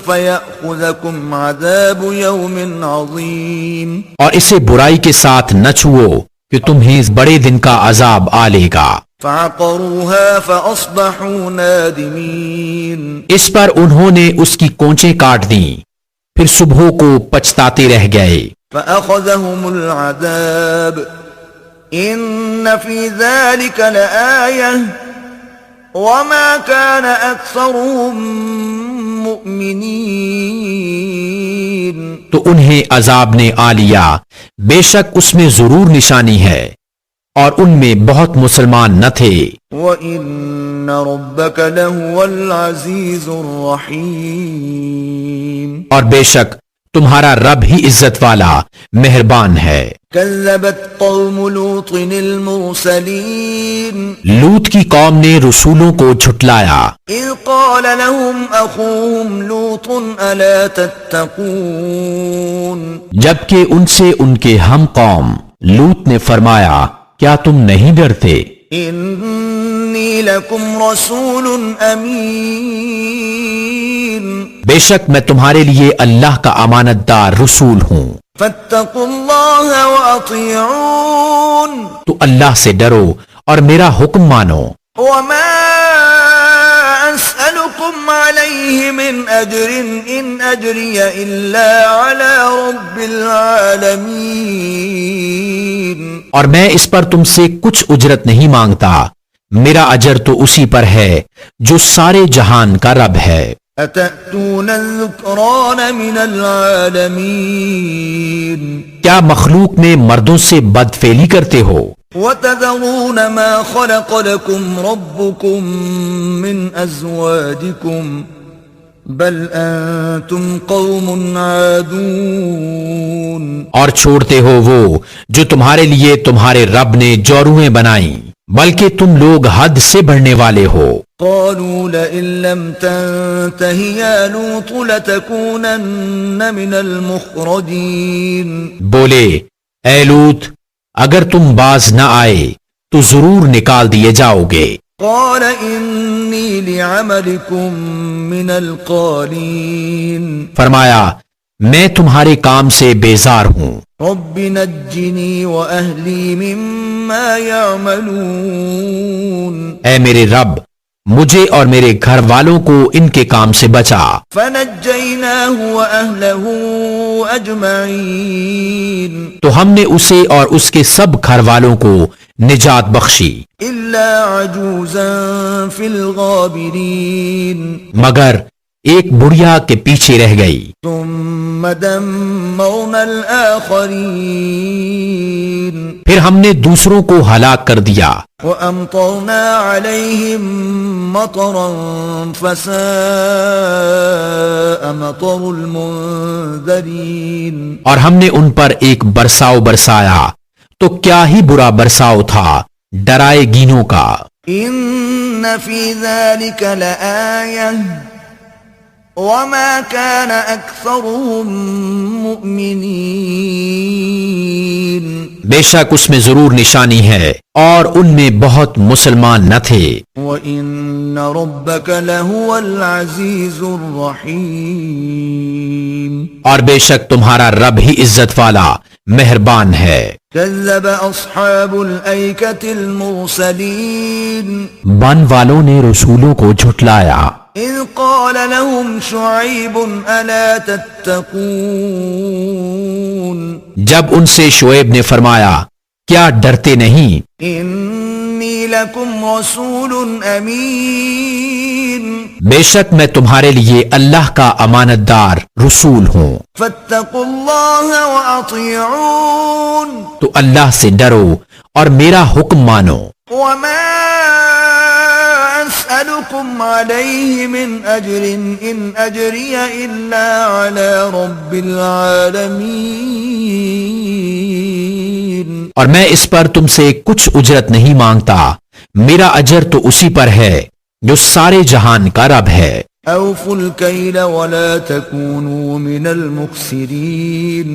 فيأخذكم عذاب يوم عظيم. اور اسے برائی کے ساتھ نہ چھوؤ کہ تمہیں اس بڑے دن کا عذاب آ لے گا. فعقروها فأصبحوا نادمين. اس پر انہوں نے اس کی کونچیں کاٹ دیں، پھر صبح کو پچھتاتے رہ گئے. فأخذهم العذاب إن في ذلك لآية وما كان أكثرهم مؤمنين. تو انہیں عذاب نے آ لیا، بے شک اس میں ضرور نشانی ہے اور ان میں بہت مسلمان نہ تھے. وَإِنَّ رَبَّكَ لَهُوَ الْعَزِيزُ الرَّحِيمُ. اور بے شک تمہارا رب ہی عزت والا مہربان ہے. كذبت قوم لوط المرسلين. لوط کی قوم نے رسولوں کو جھٹلایا. إذ قال لهم أخوهم لوط ألا تتقون. جبکہ ان سے ان کے ہم قوم لوط نے فرمایا کیا تم نہیں ڈرتے؟ إني لكم رسول أمين. بے شک میں تمہارے لیے اللہ کا امانت دار رسول ہوں. فاتقوا الله وأطيعون. تو اللہ سے ڈرو اور میرا حکم مانو. وما أسألكم عليه من أجر إن أجري إلا على رب العالمين. اور میں اس پر تم سے کچھ اجرت نہیں مانگتا، میرا اجر تو اسی پر ہے جو سارے جہان کا رب ہے. أتأتون الذكران من العالمين. کیا مخلوق میں مردوں سے بدفعلی کرتے ہو؟ وتذرون ما خلق لكم ربكم من أزواجكم بل أنتم قوم عادون. اور چھوڑتے ہو وہ جو تمہارے لیے تمہارے رب نے جورویں بنائیں، بلکہ تم لوگ حد سے بڑھنے والے ہو. قالوا لئن لم تنته يا لوط لتكونن من المخرجين. بولے اے لوط اگر تم باز نہ آئے تو ضرور نکال دیے جاؤ گے. قال إني لعملكم من القالين. فرمایا میں تمہارے کام سے بیزار ہوں. رب نجني وأهلي مما يعملون. اے میرے رب مجھے اور میرے گھر والوں کو ان کے کام سے بچا. فنجيناه وأهله أجمعين. تو ہم نے اسے اور اس کے سب گھر والوں کو نجات بخشی إلا عجوزا في الغابرين مگر ایک بڑھیا کے پیچھے رہ گئی. ثم دمرنا الآخرين پھر ہم نے دوسروں کو ہلاک کر دیا وأمطرنا عليهم مطرا فساء مطر المنذرين اور ہم نے ان پر ایک برساؤ برسایا تو کیا ہی برا برساؤ تھا ڈرائے گینوں کا. إن في ذلك لآية وما كان أكثرهم مؤمنين بے شک اس میں ضرور نشانی ہے اور ان میں بہت مسلمان نہ تھے. وَإِنَّ رَبَّكَ لَهُوَ الْعَزِيزُ الرَّحِيمُ اور بے شک تمہارا رب ہی عزت والا مہربان ہے. كذب أصحاب الأيكة المرسلين بن والوں نے رسولوں کو جھٹلایا إذ قال لهم شعيب ألا تتقون جب ان سے شعیب نے فرمایا کیا ڈرتے نہیں؟ إني لكم رسول أمين بے شک میں تمہارے لیے اللہ کا امانت دار رسول ہوں فاتقوا الله وأطيعون تو اللہ سے ڈرو اور میرا حکم مانو. وما أسألكم عليه من أجر إن أجري إلا على رب العالمين اور میں اس پر تم سے کچھ اجرت نہیں مانگتا، میرا اجر تو اسی پر ہے جو سارے جہان کا رب ہے. أوفوا الكيل ولا تكونوا من المخسرين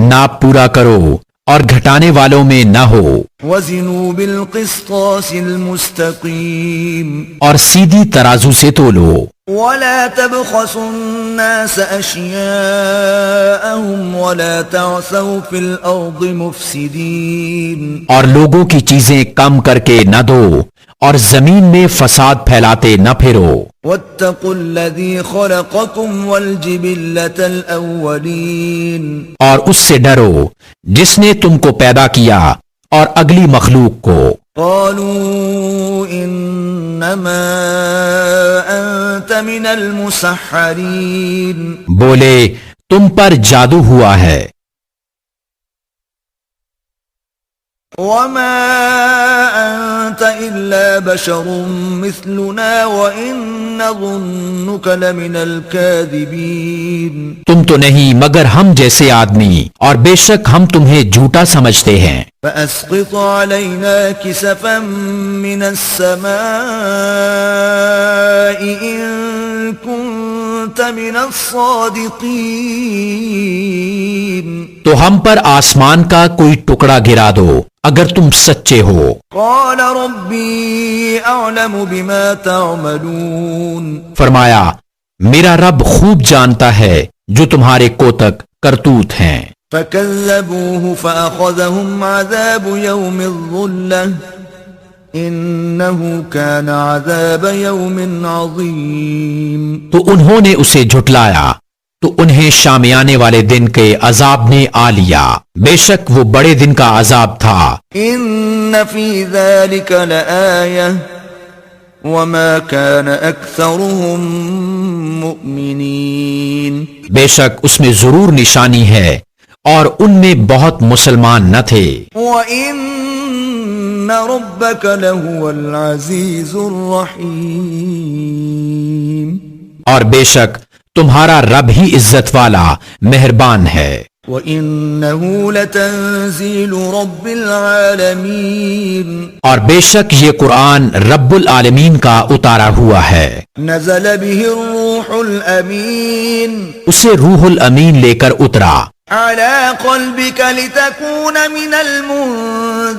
ناپ پورا کرو اور گھٹانے والوں میں نہ ہو وزنوا بالقسطاس المستقيم اور سیدھی ترازو سے تولو. ولا تبخسوا الناس أشياءهم ولا تعثوا في الأرض مفسدين اور لوگوں کی چیزیں کم کر کے نہ دو اور زمین میں فساد پھیلاتے نہ پھرو. واتقوا الذي خلقكم والجبلة الأولين اور اس سے ڈرو جس نے تم کو پیدا کیا اور اگلی مخلوق کو. قالوا إنما أنت من المسحرين بولے تم پر جادو ہوا ہے. وما أنت إلا بشر مثلنا وإن نظنك لمن الكاذبين تم تو نہیں مگر ہم جیسے آدمی اور بے شک ہم تمہیں جھوٹا سمجھتے ہیں. فأسقط علينا كسفا من السماء إن كنت من الصادقين تو ہم پر آسمان کا کوئی ٹکڑا گرا دو اگر تم سچے ہو. قال ربي أعلم بما تعملون فرمایا میرا رب خوب جانتا ہے جو تمہارے کوتک کرتوت ہیں. فكذبوه فأخذهم عذاب يوم الظلة إنه كان عذاب يوم عظيم تو انہوں نے اسے جھٹلایا تو انہیں شامیانے والے دن کے عذاب نے آ لیا، بے شک وہ بڑے دن کا عذاب تھا. إن في ذلك لآية وما كان أكثرهم مؤمنين بے شک اس میں ضرور نشانی ہے اور ان میں بہت مسلمان نہ تھے. وَإِنَّ رَبَّكَ لَهُوَ الْعَزِيزُ الرَّحِيمُ اور بے شک تمہارا رب ہی عزت والا مہربان ہے. وَإِنَّهُ لَتَنزِيلُ رَبِّ الْعَالَمِينَ اور بے شک یہ قرآن رب العالمین کا اتارا ہوا ہے. نزل به الروح الأمين اسے روح الامین لے کر اترا على قلبك لتكون من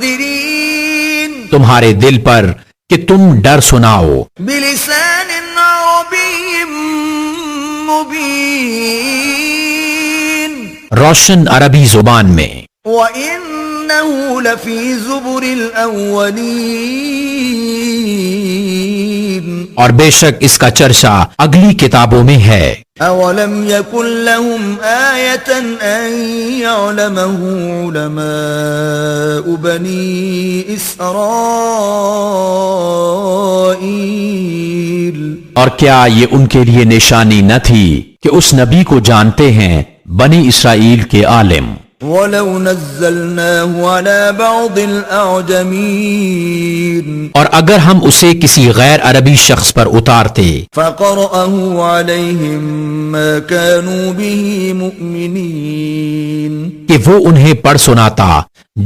المنذرين تمہارے دل پر کہ تم ڈر سناؤ بلسان عربي مبين روشن عربی زبان میں. وإنه لفي زبر الأولين اور بے شک اس کا چرچا اگلی کتابوں میں ہے. أولم يكن لهم آية أن يعلمه علماء بني إسرائيل اور کیا یہ ان کے لیے نشانی نہ تھی کہ اس نبی کو جانتے ہیں بنی اسرائیل کے عالم؟ وَلَوْ نَزَّلْنَاهُ عَلَى بَعْضِ الْأَعْجَمِينَ اور اگر ہم اسے کسی غیر عربی شخص پر اتارتے فَقَرَأَهُ عَلَيْهِمْ مَا كَانُوا بِهِ مُؤْمِنِينَ کہ وہ انہیں پڑھ سناتا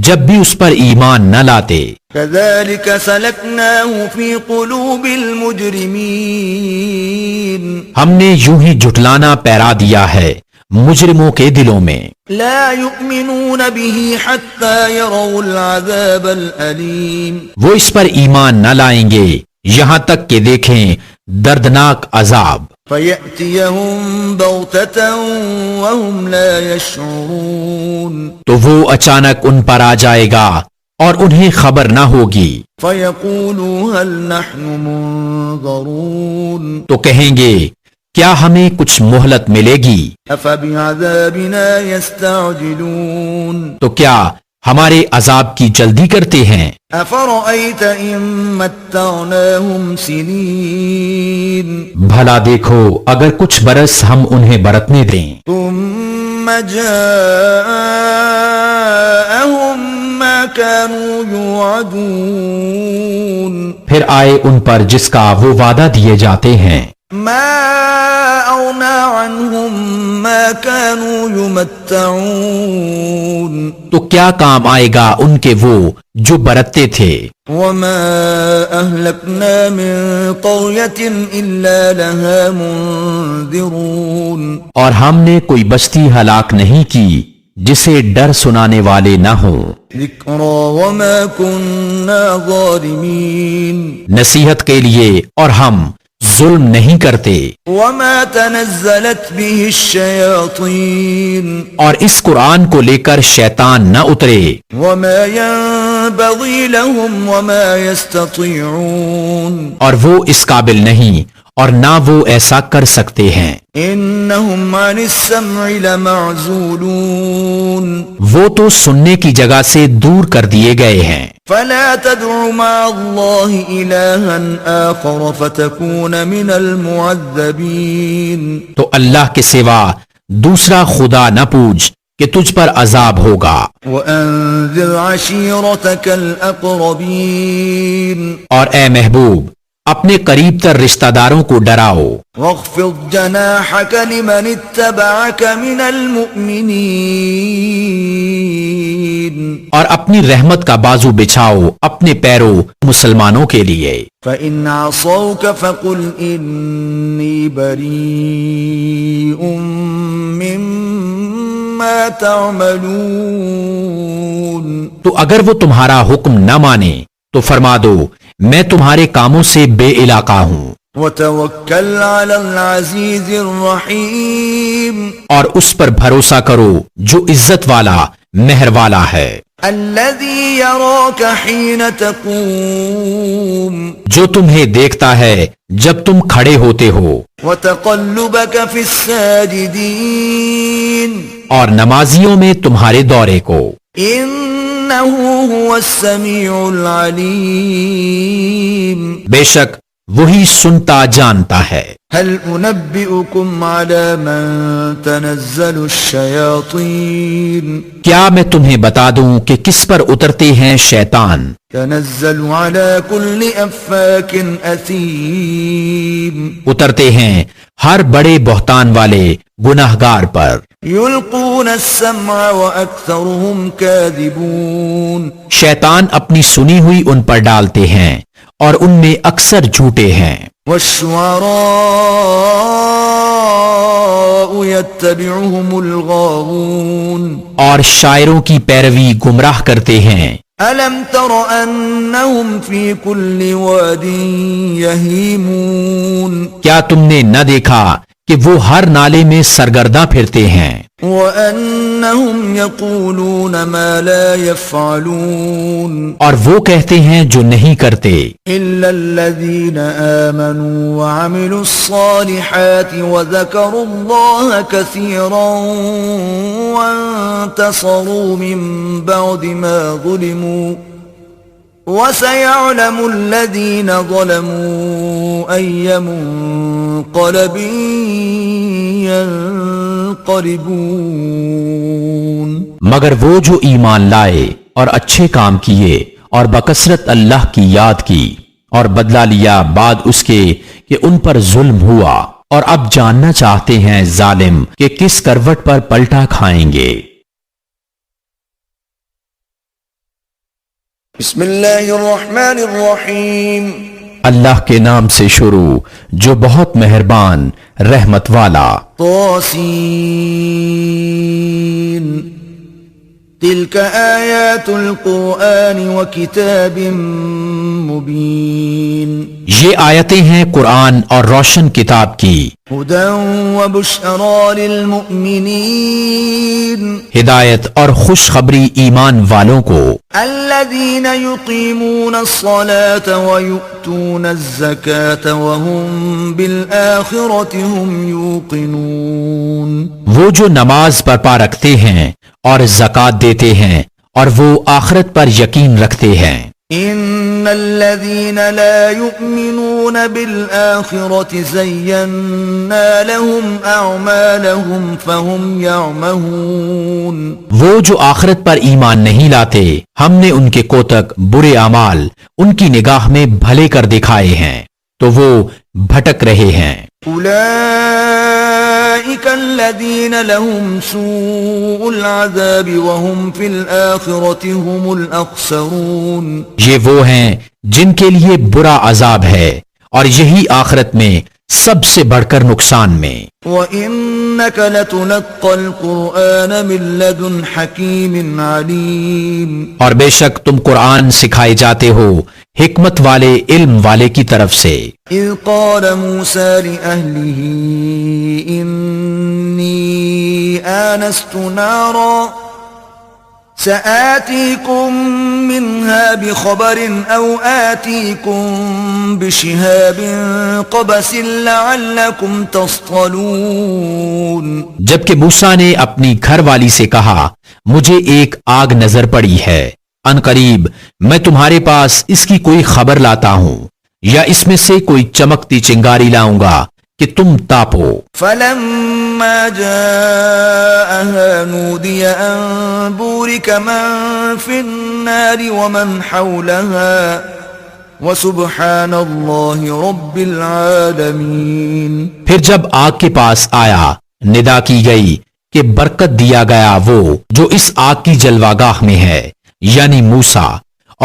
جب بھی اس پر ایمان نہ لاتے. كَذَلِكَ سَلَكْنَاهُ فِي قُلُوبِ الْمُجْرِمِينَ ہم نے یوں ہی جھٹلانا پیرا دیا ہے مجرموں کے دلوں میں. لا يؤمنون به حتى يروا العذاب الأليم وہ اس پر ایمان نہ لائیں گے یہاں تک کہ دیکھیں دردناک عذاب. فيأتيهم بغتة وهم لا يشعرون تو وہ اچانک ان پر آ جائے گا اور انہیں خبر نہ ہوگی. فيقولوا هل نحن منظرون تو کہیں گے کیا ہمیں کچھ مہلت ملے گی؟ أفبعذابنا يستعجلون تو کیا ہمارے عذاب کی جلدی کرتے ہیں؟ أفرأيت إن متعناهم سنين بھلا دیکھو اگر کچھ برس ہم انہیں برتنے دیں ثم جاءهم ما كانوا يوعدون پھر آئے ان پر جس کا وہ وعدہ دیے جاتے ہیں. ما أغنى عنهم ما كانوا يمتعون تو کیا کام آئے گا ان کے وہ جو برتتے تھے. وما أهلكنا من قرية إلا لها منذرون اور ہم نے کوئی بستی ہلاک نہیں کی جسے ڈر سنانے والے نہ ہوں. ذكرى وما كنا ظالمين نصیحت کے لیے اور ہم ظلم نہیں کرتے. وما تنزلت به الشياطين اور اس قرآن کو لے کر شیطان نہ اترے. وما ينبغي لهم وما يستطيعون اور وہ اس قابل نہیں اور نہ وہ ایسا کر سکتے ہیں. انهم عن السمع لمعزولون وہ تو سننے کی جگہ سے دور کر دیے گئے ہیں. فلا تدع مع الله إلها آخر فتكون من المعذبين تو اللہ کے سوا دوسرا خدا نہ پوچھ کہ تجھ پر عذاب ہوگا. وأنذر عشيرتك الأقربين اور اے محبوب اپنے قریب تر رشتہ داروں کو ڈراؤ. واخفض جناحك لمن اتبعك من المؤمنين اور اپنی رحمت کا بازو بچھاؤ اپنے پیروں مسلمانوں کے لیے. فإن عصوك فقل إني بريء مما تعملون تو اگر وہ تمہارا حکم نہ مانے تو فرما دو میں تمہارے کاموں سے بے علاقہ ہوں. وتوکل علی العزیز الرحیم اور اس پر بھروسہ کرو جو عزت والا مہر والا ہے. الذی یراک حین تقوم جو تمہیں دیکھتا ہے جب تم کھڑے ہوتے ہو. وتقلبک فی الساجدین اور نمازیوں میں تمہارے دورے کو. انه هو السمیع العلیم بے شک وہی سنتا جانتا ہے. هل انبئکم علی من تنزل الشیاطین کیا میں تمہیں بتا دوں کہ کس پر اترتے ہیں شیطان؟ تنزل علی کل افاک اثیم اترتے ہیں ہر بڑے بہتان والے گناہگار پر. یلقون السمع واکثرهم کاذبون شیطان اپنی سنی ہوئی ان پر ڈالتے ہیں اور ان میں اکثر جھوٹے ہیں. والشعراء يتبعهم الغاوون اور شاعروں کی پیروی گمراہ کرتے ہیں. ألم تر أنهم في كل واد يهيمون کیا تم نے نہ دیکھا کہ وہ ہر نالے میں سرگرداں پھرتے ہیں. وَأَنَّهُمْ يَقُولُونَ مَا لَا يَفْعَلُونَ اور وہ کہتے ہیں جو نہیں کرتے إِلَّا الَّذِينَ آمَنُوا وَعَمِلُوا الصَّالِحَاتِ وَذَكَرُوا اللَّهَ كَثِيرًا وَانتَصَرُوا مِن بَعْدِ مَا ظُلِمُوا وَسَيَعْلَمُ الَّذِينَ ظَلَمُوا أَيَّ مُنقَلَبٍ ينقلبون. مگر وہ جو ایمان لائے اور اچھے کام کیے اور بکثرت اللہ کی یاد کی اور بدلہ لیا بعد اس کے کہ ان پر ظلم ہوا، اور اب جاننا چاہتے ہیں ظالم کہ کس کروٹ پر پلٹا کھائیں گے. بسم اللہ الرحمن الرحیم. اللہ کے نام سے شروع جو بہت مہربان رحمت والا. طاسین تلک آیات القرآن وکتاب مبین. یہ آیتیں ہیں قرآن اور روشن کتاب کی. ہدی وبشری للمؤمنین. ہدایت اور خوشخبری ایمان والوں کو. الذین یقیمون الصلاة ویؤتون الزکاة وهم بالآخرة هم یوقنون. وہ جو نماز برپا رکھتے ہیں اور زکوٰۃ دیتے ہیں اور وہ آخرت پر یقین رکھتے ہیں. ان الذين لا يؤمنون بالآخرة زينا لهم اعمالهم فهم يعمهون. وہ جو آخرت پر ایمان نہیں لاتے ہم نے ان کے کوتک برے اعمال ان کی نگاہ میں بھلے کر دکھائے ہیں تو وہ بھٹک رہے ہیں. اولئك الذين لهم سوء العذاب وهم في الآخرة هم الأخسرون. یہ وہ ہیں جن کے لیے برا عذاب ہے اور یہی آخرت میں سب سے بڑھ کر نقصان میں. وَإِنَّكَ لَتُلَقَّى الْقُرْآنَ مِن لَّدُنْ حَكِيمٍ عَلِيمٍ. اور بے شک تم قرآن سکھائے جاتے ہو حکمت والے علم والے کی طرف سے. اذ قال موسى لأهله إني آنست نارا سآتيكم منها بخبر أو آتيكم بشهاب قبس لعلكم تصطلون. جبکہ موسیٰ نے اپنی گھر والی سے کہا مجھے ایک آگ نظر پڑی ہے، ان قریب میں تمہارے پاس اس کی کوئی خبر لاتا ہوں یا اس میں سے کوئی چمکتی چنگاری لاؤں گا کہ تم تاپو. فلما جاءها نودي أن بورك من في النار ومن حولها وسبحان الله رب العالمين. پھر جب آگ کے پاس آیا ندا کی گئی کہ برکت دیا گیا وہ جو اس آگ کی جلواگاہ میں ہے یعنی موسیٰ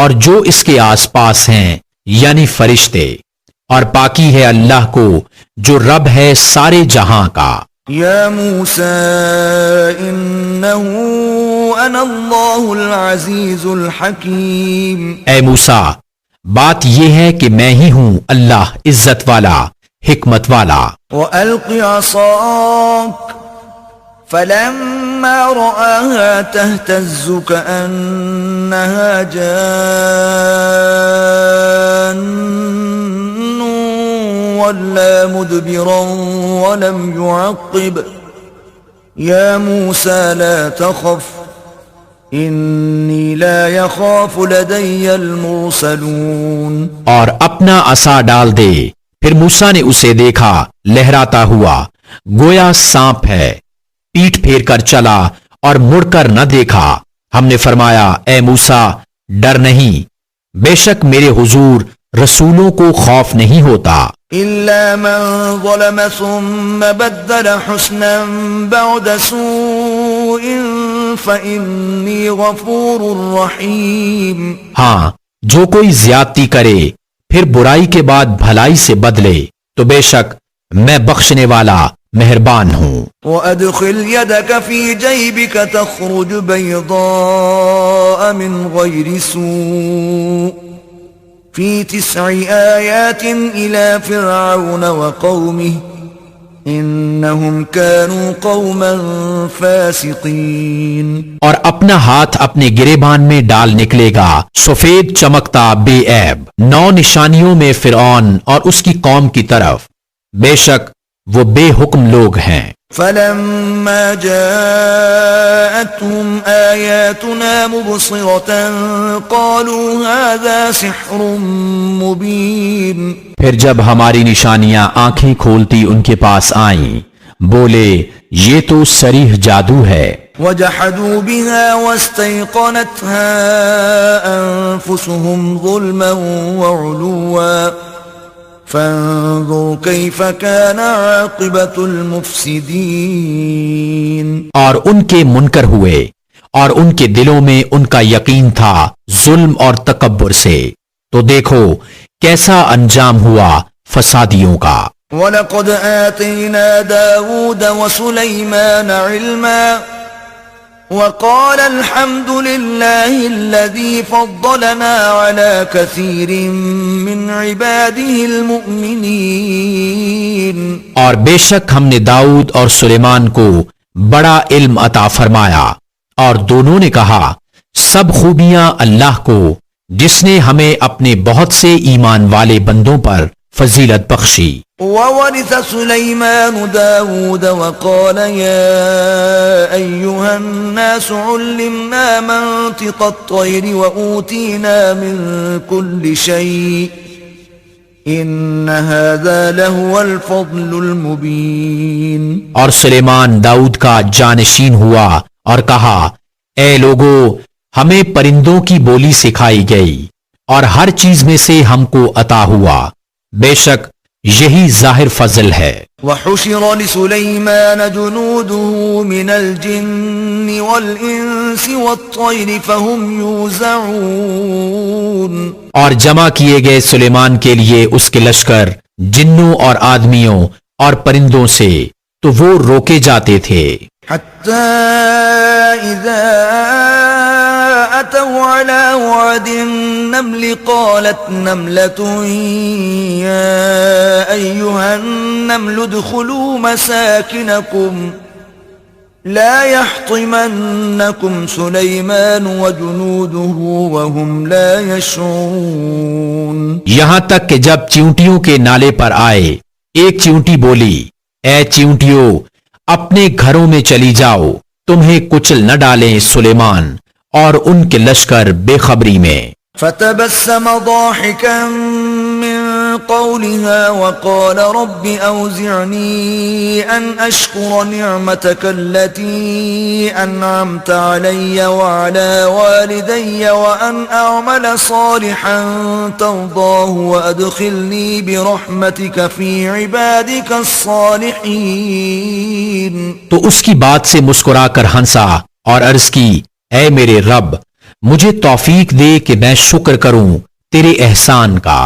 اور جو اس کے آس پاس ہیں یعنی فرشتے، اور پاکی ہے اللہ کو جو رب ہے سارے جہاں کا. یا موسیٰ انہو انا اللہ العزیز الحکیم. اے موسیٰ بات یہ ہے کہ میں ہی ہوں اللہ عزت والا حکمت والا. وَأَلْقِ عَصَاكَ فَلَمَّا رَآهَا تَهْتَزُّ كَأَنَّهَا جَانٌّ وَلَّا مُدْبِرًا وَلَمْ يُعَقِّبْ. يَا مُوسَى لَا تَخَفْ إِنِّي لَا يَخَافُ لَدَيَّ الْمُرْسَلُونَ. اور اپنا عصا ڈال دے. پھر موسیٰ نے اسے دیکھا لہراتا ہوا گویا سانپ ہے، پیٹ پھیر کر چلا اور مڑ کر نہ دیکھا. ہم نے فرمایا اے موسیٰ ڈر نہیں، بے شک میرے حضور رسولوں کو خوف نہیں ہوتا. إِلَّا مَن ظَلَمَ ثُمَّ بَدَّلَ حُسْنًا بَعْدَ سُوءٍ فَإِنِّي غَفُورٌ رَحِيمٌ. ہاں جو کوئی زیادتی کرے پھر برائی کے بعد بھلائی سے بدلے تو بے شک میں بخشنے والا مہربان ہوں. وَأَدْخِلْ يَدَكَ فِي جَيْبِكَ تَخْرُجْ بَيْضَاءَ مِنْ غَيْرِ سُوءٍ فِي 9 آيَاتٍ إِلَى فِرْعَوْنَ وَقَوْمِهِ إنهم كانوا قوما فاسقين. اور اپنا ہاتھ اپنے گریبان میں ڈال نکلے گا سفید چمکتا بے عیب 9 نشانیوں میں فرعون اور اس کی قوم کی طرف، بے شک وہ بے حکم لوگ ہیں. فلما جاءتهم آياتنا مبصرة قالوا هذا سحر مبين. پھر جب ہماری نشانیاں آنکھیں کھولتی ان کے پاس آئیں، بولے یہ تو صریح جادو ہے. وجحدوا بها واستيقنتها أنفسهم ظلما وعلوا فانظر كيف كان عاقبة المفسدين. اور ان کے منکر ہوئے اور ان کے دلوں میں ان کا یقین تھا ظلم اور تکبر سے، تو دیکھو کیسا انجام ہوا فسادیوں کا. وَلَقَدْ آتَيْنَا دَاوُودَ وَسُلَيْمَانَ عِلْمًا وَقَالَ الْحَمْدُ لِلَّهِ الَّذِي فَضَّلَنَا عَلَى كَثِيرٍ مِّنْ عِبَادِهِ الْمُؤْمِنِينَ. اور بے شک ہم نے داؤد اور سلیمان کو بڑا علم عطا فرمایا، اور دونوں نے کہا سب خوبیاں اللہ کو جس نے ہمیں اپنے بہت سے ایمان والے بندوں پر فضیلت بخشی. وَوَرِثَ سُلَيْمَانُ دَاوُودَ وَقَالَ يَا أَيُّهَا النَّاسُ عُلِّمْنَا مَنطِقَ الطَّيْرِ وَأُوتِينَا مِن كُلِّ شَيْءٍ إِنَّ هَذَا لَهُوَ الْفَضْلُ الْمُبِينُ. اور سلیمان داؤد کا جانشین ہوا اور کہا اے لوگو، ہمیں پرندوں کی بولی سکھائی گئی اور ہر چیز میں سے ہم کو عطا ہوا، بے شک یہی ظاہر فضل ہے. وَحُشِرَ لِسُلَيْمَانَ جُنُودُهُ مِنَ الْجِنِّ وَالْإِنسِ وَالطَّيْرِ فَهُمْ يُوزَعُونَ. اور جمع کیے گئے سلیمان کے لیے اس کے لشکر جنوں اور آدمیوں اور پرندوں سے، تو وہ روکے جاتے تھے. حَتَّى إِذَا أَتَوْا عَلَى وَعْدِ النَّمْلِ قَالَتْ نَمْلَةٌ يَا أَيُّهَا النَّمْلُ ادْخُلُوا مَسَاكِنَكُمْ لَا يَحْطِمَنَّكُمْ سُلَيْمَانُ وَجُنُودُهُ وَهُمْ لَا يَشْعُرُونَ. یہاں تک کہ جب چیونٹیوں کے نالے پر آئے، ایک چیونٹی بولی اے چیونٹیوں، اپنے گھروں میں چلی جاؤ، تمہیں کچل نہ ڈالیں سلیمان اور ان کے لشکر بے خبری میں. فتبسم ضاحكا من قولها وقال رب أوزعني أن أشكر نعمتك التي أنعمت علي وعلى والدي وأن أعمل صالحا ترضاه وأدخلني برحمتك في عبادك الصالحين. تو اس کی بات سے مسکرا کر ہنسا اور عرض کی اے میرے رب، مجھے توفیق دے کہ میں شکر کروں تیرے احسان کا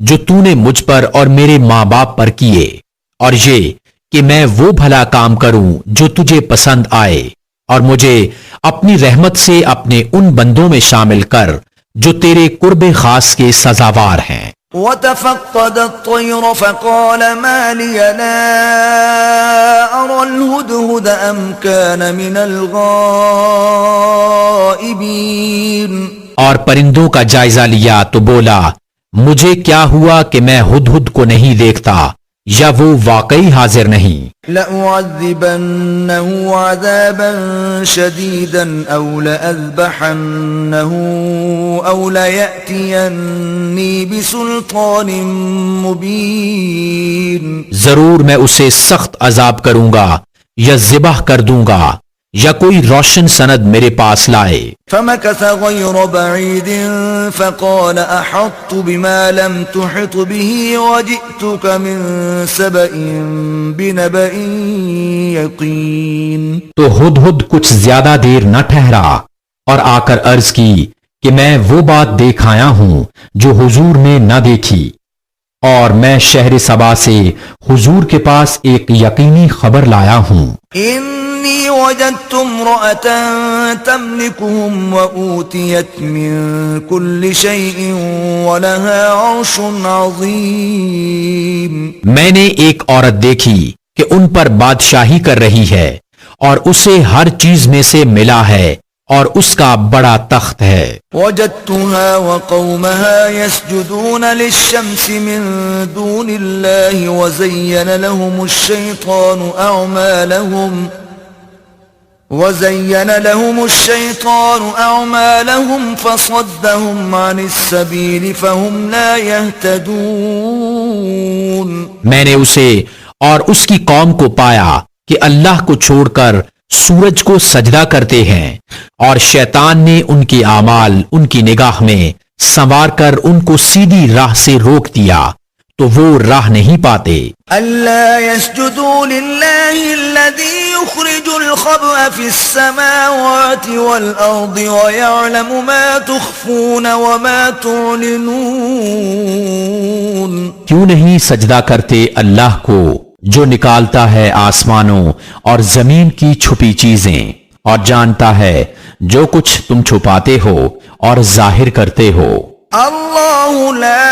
جو تو نے مجھ پر اور میرے ماں باپ پر کیے، اور یہ کہ میں وہ بھلا کام کروں جو تجھے پسند آئے، اور مجھے اپنی رحمت سے اپنے ان بندوں میں شامل کر جو تیرے قرب خاص کے سزاوار ہیں. وتفقد الطير فقال ما لي لا أرى الهدهد أم كان من الغائبين. اور پرندوں کا جائزہ لیا تو بولا مجھے کیا ہوا کہ میں ہدہد کو نہیں دیکھتا، یا وہ واقعی حاضر نہیں. لَأُعَذِّبَنَّهُ عَذَابًا شَدِيدًا أَوْ لَأَذْبَحَنَّهُ أَوْ لَيَأْتِيَنِّي بِسُلْطَانٍ مُبِينٍ. ضرور میں اسے سخت عذاب کروں گا یا ذبح کر دوں گا یا کوئی روشن سند میرے پاس لائے. فمكث غير بعيد فقال أحطت بما لم تحط به وجئتك من سبأ بنبأ يقين. تو ہدہد کچھ زیادہ دیر نہ ٹھہرا اور آ کر عرض کی کہ میں وہ بات دیکھ آیا ہوں جو حضور نے نہ دیکھی، اور میں شہر سبا سے حضور کے پاس ایک یقینی خبر لایا ہوں. إني وجدت امرأة تملكهم وأوتيت من كل شيء ولها عرش عظيم. میں نے ایک عورت دیکھی کہ ان پر بادشاہی کر رہی ہے اور اسے ہر چیز میں سے ملا ہے اور اس کا بڑا تخت ہے. وجدتها وقومها يسجدون للشمس من دون الله وزين لهم الشيطان أعمالهم فصدهم عن السبيل فهم لا يهتدون. میں نے اسے اور اس کی قوم کو پایا کہ اللہ کو چھوڑ کر سورج کو سجدہ کرتے ہیں اور شیطان نے ان کے اعمال ان کی نگاہ میں سنوار کر ان کو سیدھی راہ سے روک دیا تو وہ راہ نہیں پاتے. ألا يسجدوا لله الذي يخرج الخبأ في السماوات والأرض ويعلم ما تخفون وما تعلنون. کیوں نہیں سجدہ کرتے اللہ کو جو نکالتا ہے آسمانوں اور زمین کی چھپی چیزیں اور جانتا ہے جو کچھ تم چھپاتے ہو اور ظاہر کرتے ہو. اللہ لا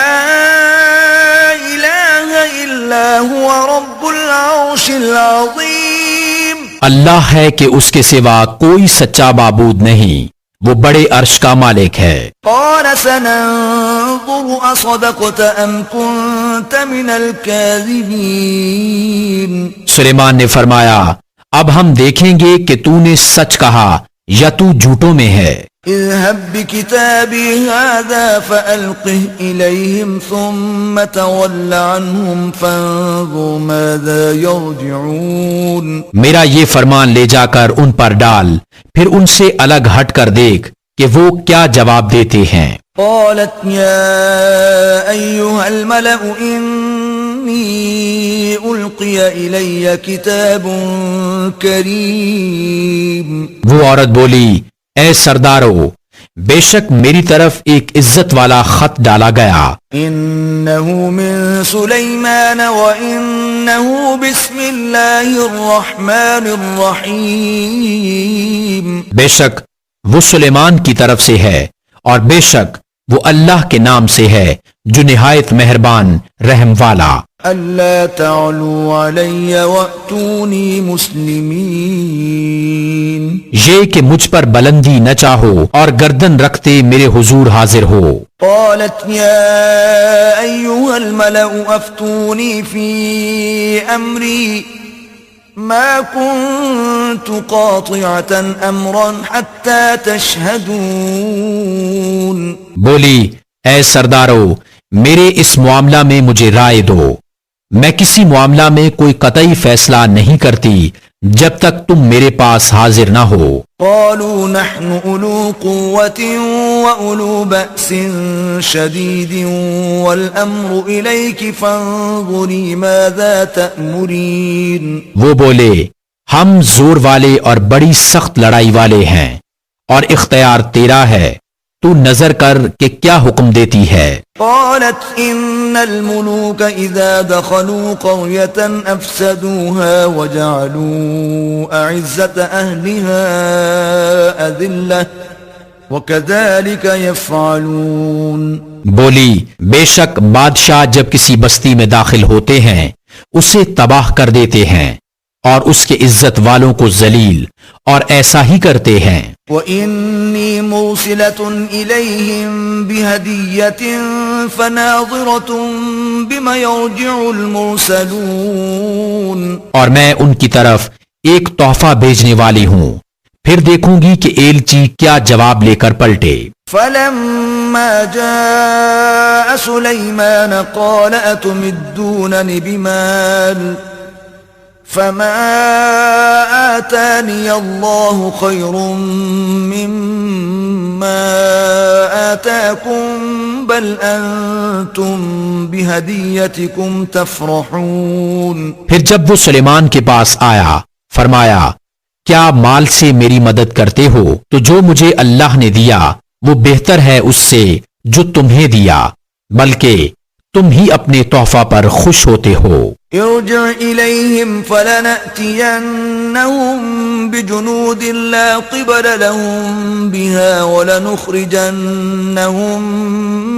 الہ الا هو رب العرش العظیم. اللہ ہے کہ اس کے سوا کوئی سچا معبود نہیں، وہ بڑے عرش کا مالک ہے. قال سننظر اصدقت ام كنت من الكاذبین. سلیمان نے فرمایا اب ہم دیکھیں گے کہ تو نے سچ کہا یا تو جھوٹوں میں ہے. اذهب بكتابي هذا فألقه إليهم ثم تول عنهم فانظر ماذا يرجعون. میرا یہ فرمان لے جا کر ان پر ڈال، پھر ان سے الگ ہٹ کر دیکھ کہ وہ کیا جواب دیتے ہیں. قالت يا أيها الملأ إني ألقي إلي كتاب كريم. وہ عورت بولی اے سردارو، بے شک میری طرف ایک عزت والا خط ڈالا گیا. إنه من سليمان وإنه بسم الله الرحمن الرحيم. بے شک وہ سلیمان کی طرف سے ہے اور بے شک وہ اللہ کے نام سے ہے جو نہایت مہربان رحم والا. ألا تعلوا علي وأتوني مسلمين. یہ کہ مجھ پر بلندی نہ چاہو اور گردن رکھتے میرے حضور حاضر ہو. قالت يا أيها الملأ أفتوني في أمري ما كنت قاطعة أمرا حتى تشهدون. بولی اے سردارو میرے اس معاملہ میں مجھے رائے دو، میں کسی معاملہ میں کوئی قطعی فیصلہ نہیں کرتی جب تک تم میرے پاس حاضر نہ ہو. قالوا نحن أولو قوة وأولو بأس شديد والأمر إليك فانظري ماذا تأمرين. وہ بولے ہم زور والے اور بڑی سخت لڑائی والے ہیں اور اختیار تیرا ہے، تو نظر کر کہ کیا حکم دیتی ہے. قالت إن الملوك إذا دخلوا قرية أفسدوها وجعلوا أعزة أهلها أذلة وكذلك يفعلون. بولی بے شک بادشاہ جب کسی بستی میں داخل ہوتے ہیں اسے تباہ کر دیتے ہیں اور اس کے عزت والوں کو ذلیل، اور ایسا ہی کرتے ہیں. وَإِنِّي مُرْسِلَةٌ إِلَيْهِمْ بِهَدِيَّةٍ فَنَاظِرَةٌ بِمَ يَرْجِعُ الْمُرْسَلُونَ. اور میں ان کی طرف ایک تحفہ بھیجنے والی ہوں، پھر دیکھوں گی کہ ایلچی کیا جواب لے کر پلٹے. فَلَمَّا جَاءَ سُلَيْمَانَ قَالَ أَتُمِدُّونَنِ بِمَالٍ فما آتاني الله خير مما آتاكم بل أنتم بهديتكم تفرحون. پھر جب وہ سلیمان کے پاس آیا فرمایا کیا مال سے میری مدد کرتے ہو؟ تو جو مجھے اللہ نے دیا وہ بہتر ہے اس سے جو تمہیں دیا، بلکہ تم ہی اپنے تحفہ پر خوش ہوتے ہو. ارجع إليهم فلنأتينهم بجنود لا قبل لهم بها ولنخرجنهم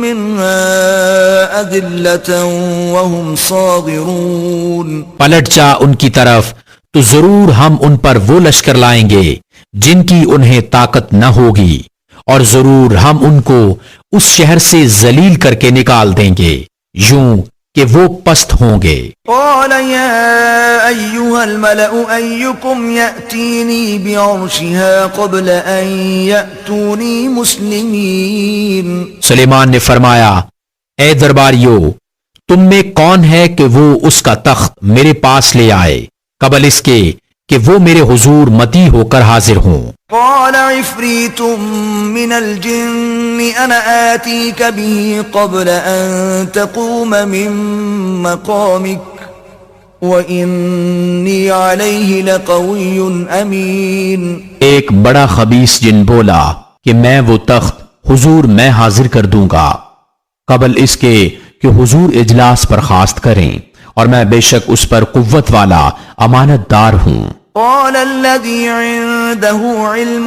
منها أذلة وهم صاغرون. پلٹ جا ان کی طرف تو ضرور ہم ان پر وہ لشکر لائیں گے جن کی انہیں طاقت نہ ہوگی، اور ضرور ہم ان کو اس شہر سے ذلیل کر کے نکال دیں گے یوں کہ وہ پست ہوں گے. قال يا أيها الملأ أيكم يأتيني بعرشها قبل أن يأتوني مسلمين. سلیمان نے فرمایا، اے درباریو، تم میں کون ہے کہ وہ اس کا تخت میرے پاس لے آئے قبل اس کے کہ وہ میرے حضور متی ہو کر حاضر ہوں. قال عفريت من الجن أنا آتيك به قبل أن تقوم من مقامك وإني عليه لقوي أمين. ایک بڑا خبیث جن بولا کہ میں وہ تخت حضور میں حاضر کر دوں گا قبل اس کے کہ حضور اجلاس برخاست کریں، اور میں بے شک اس پر قوت والا امانت دار ہوں. قال الذي عنده علم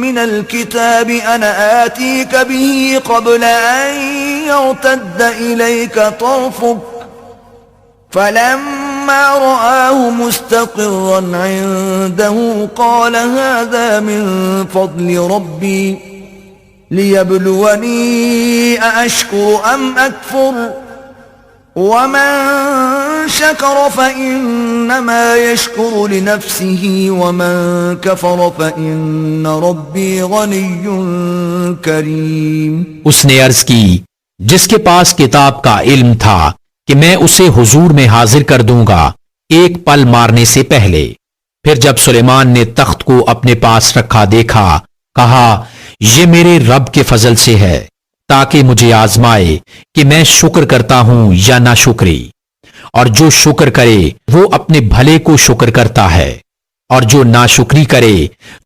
من الكتاب أنا آتيك به قبل أن يرتد إليك طرفك فلما رآه مستقرا عنده قال هذا من فضل ربي ليبلوني أأشكر أم أكفر ومن شكر فإنما يشكر لنفسه ومن كفر فإن ربي غني كريم. اس نے عرض کی جس کے پاس کتاب کا علم تھا کہ میں اسے حضور میں حاضر کر دوں گا ایک پل مارنے سے پہلے. پھر جب سلیمان نے تخت کو اپنے پاس رکھا دیکھا، کہا یہ میرے رب کے فضل سے ہے تاکہ مجھے آزمائے کہ میں شکر کرتا ہوں یا ناشکری، اور جو شکر کرے وہ اپنے بھلے کو شکر کرتا ہے، اور جو ناشکری کرے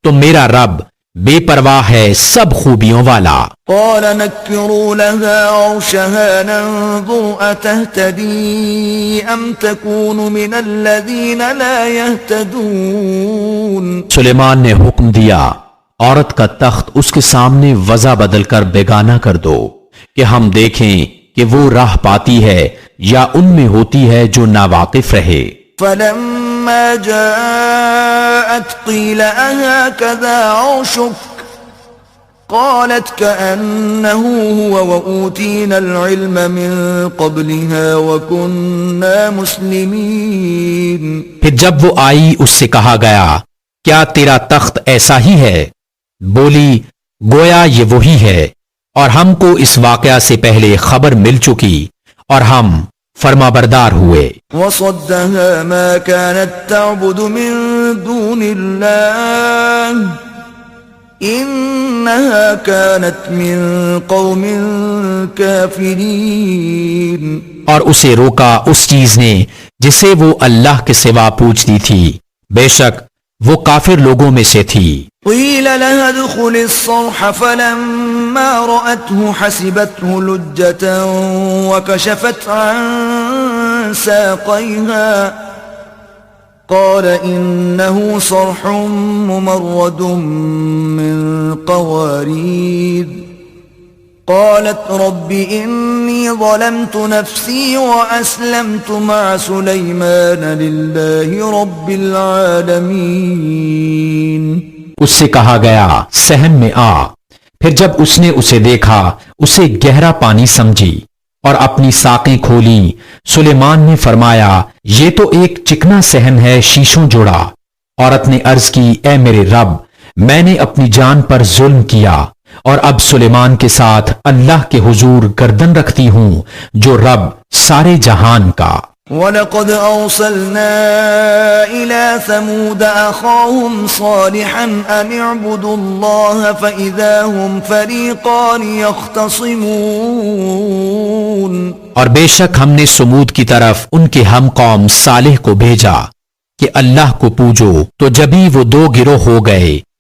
تو میرا رب بے پرواہ ہے سب خوبیوں والا. قال نكروا لها عرشها ننظر أتهتدي أم تكون من الذين لا يهتدون. سلیمان نے حکم دیا عورت کا تخت اس کے سامنے وضع بدل کر بیگانہ کر دو کہ ہم دیکھیں کہ وہ راہ پاتی ہے یا ان میں ہوتی ہے جو ناواقف رہے. فلما جاءت قيل أهكذا عرشك قالت كأنه هو وأوتينا العلم من قبلها وكنا مسلمين. پھر جب وہ آئی اس سے کہا گیا کیا تیرا تخت ایسا ہی ہے؟ بولی گویا یہ وہی ہے، اور ہم کو اس واقعہ سے پہلے خبر مل چکی اور ہم فرما بردار ہوئے. وصدها ما كانت تعبد من دون الله إنها كانت من قوم كافرين. اور اسے روکا اس چیز نے جسے وہ اللہ کے سوا پوجتی تھی، بے شک وہ کافر لوگوں میں سے تھی. قيل لها ادخل الصرح فلما رأته حسبته لجة وكشفت عن ساقيها قال إنه صرح ممرد من قوارير قالت رب إني ظلمت نفسي وأسلمت مع سليمان لله رب العالمين. اس سے کہا گیا صحن میں آ. پھر جب اس نے اسے دیکھا اسے گہرا پانی سمجھی اور اپنی ساقیں کھولی. سلیمان نے فرمایا یہ تو ایک چکنا صحن ہے شیشوں جوڑا. عورت نے عرض کی اے میرے رب، میں نے اپنی جان پر ظلم کیا اور اب سلیمان کے ساتھ اللہ کے حضور گردن رکھتی ہوں جو رب سارے جہان کا. وَلَقَدْ أَرْسَلْنَا إِلَى ثَمُودَ أَخَاهُمْ صَالِحًا أَنِ اعْبُدُوا اللَّهَ فَإِذَا هُمْ فَرِيقَانِ يَخْتَصِمُونَ. اور بے شک ہم نے سمود کی طرف ان کے ہم قوم صالح کو بھیجا کہ اللہ کو پوجو، تو جبھی وہ دو گروہ ہو گئے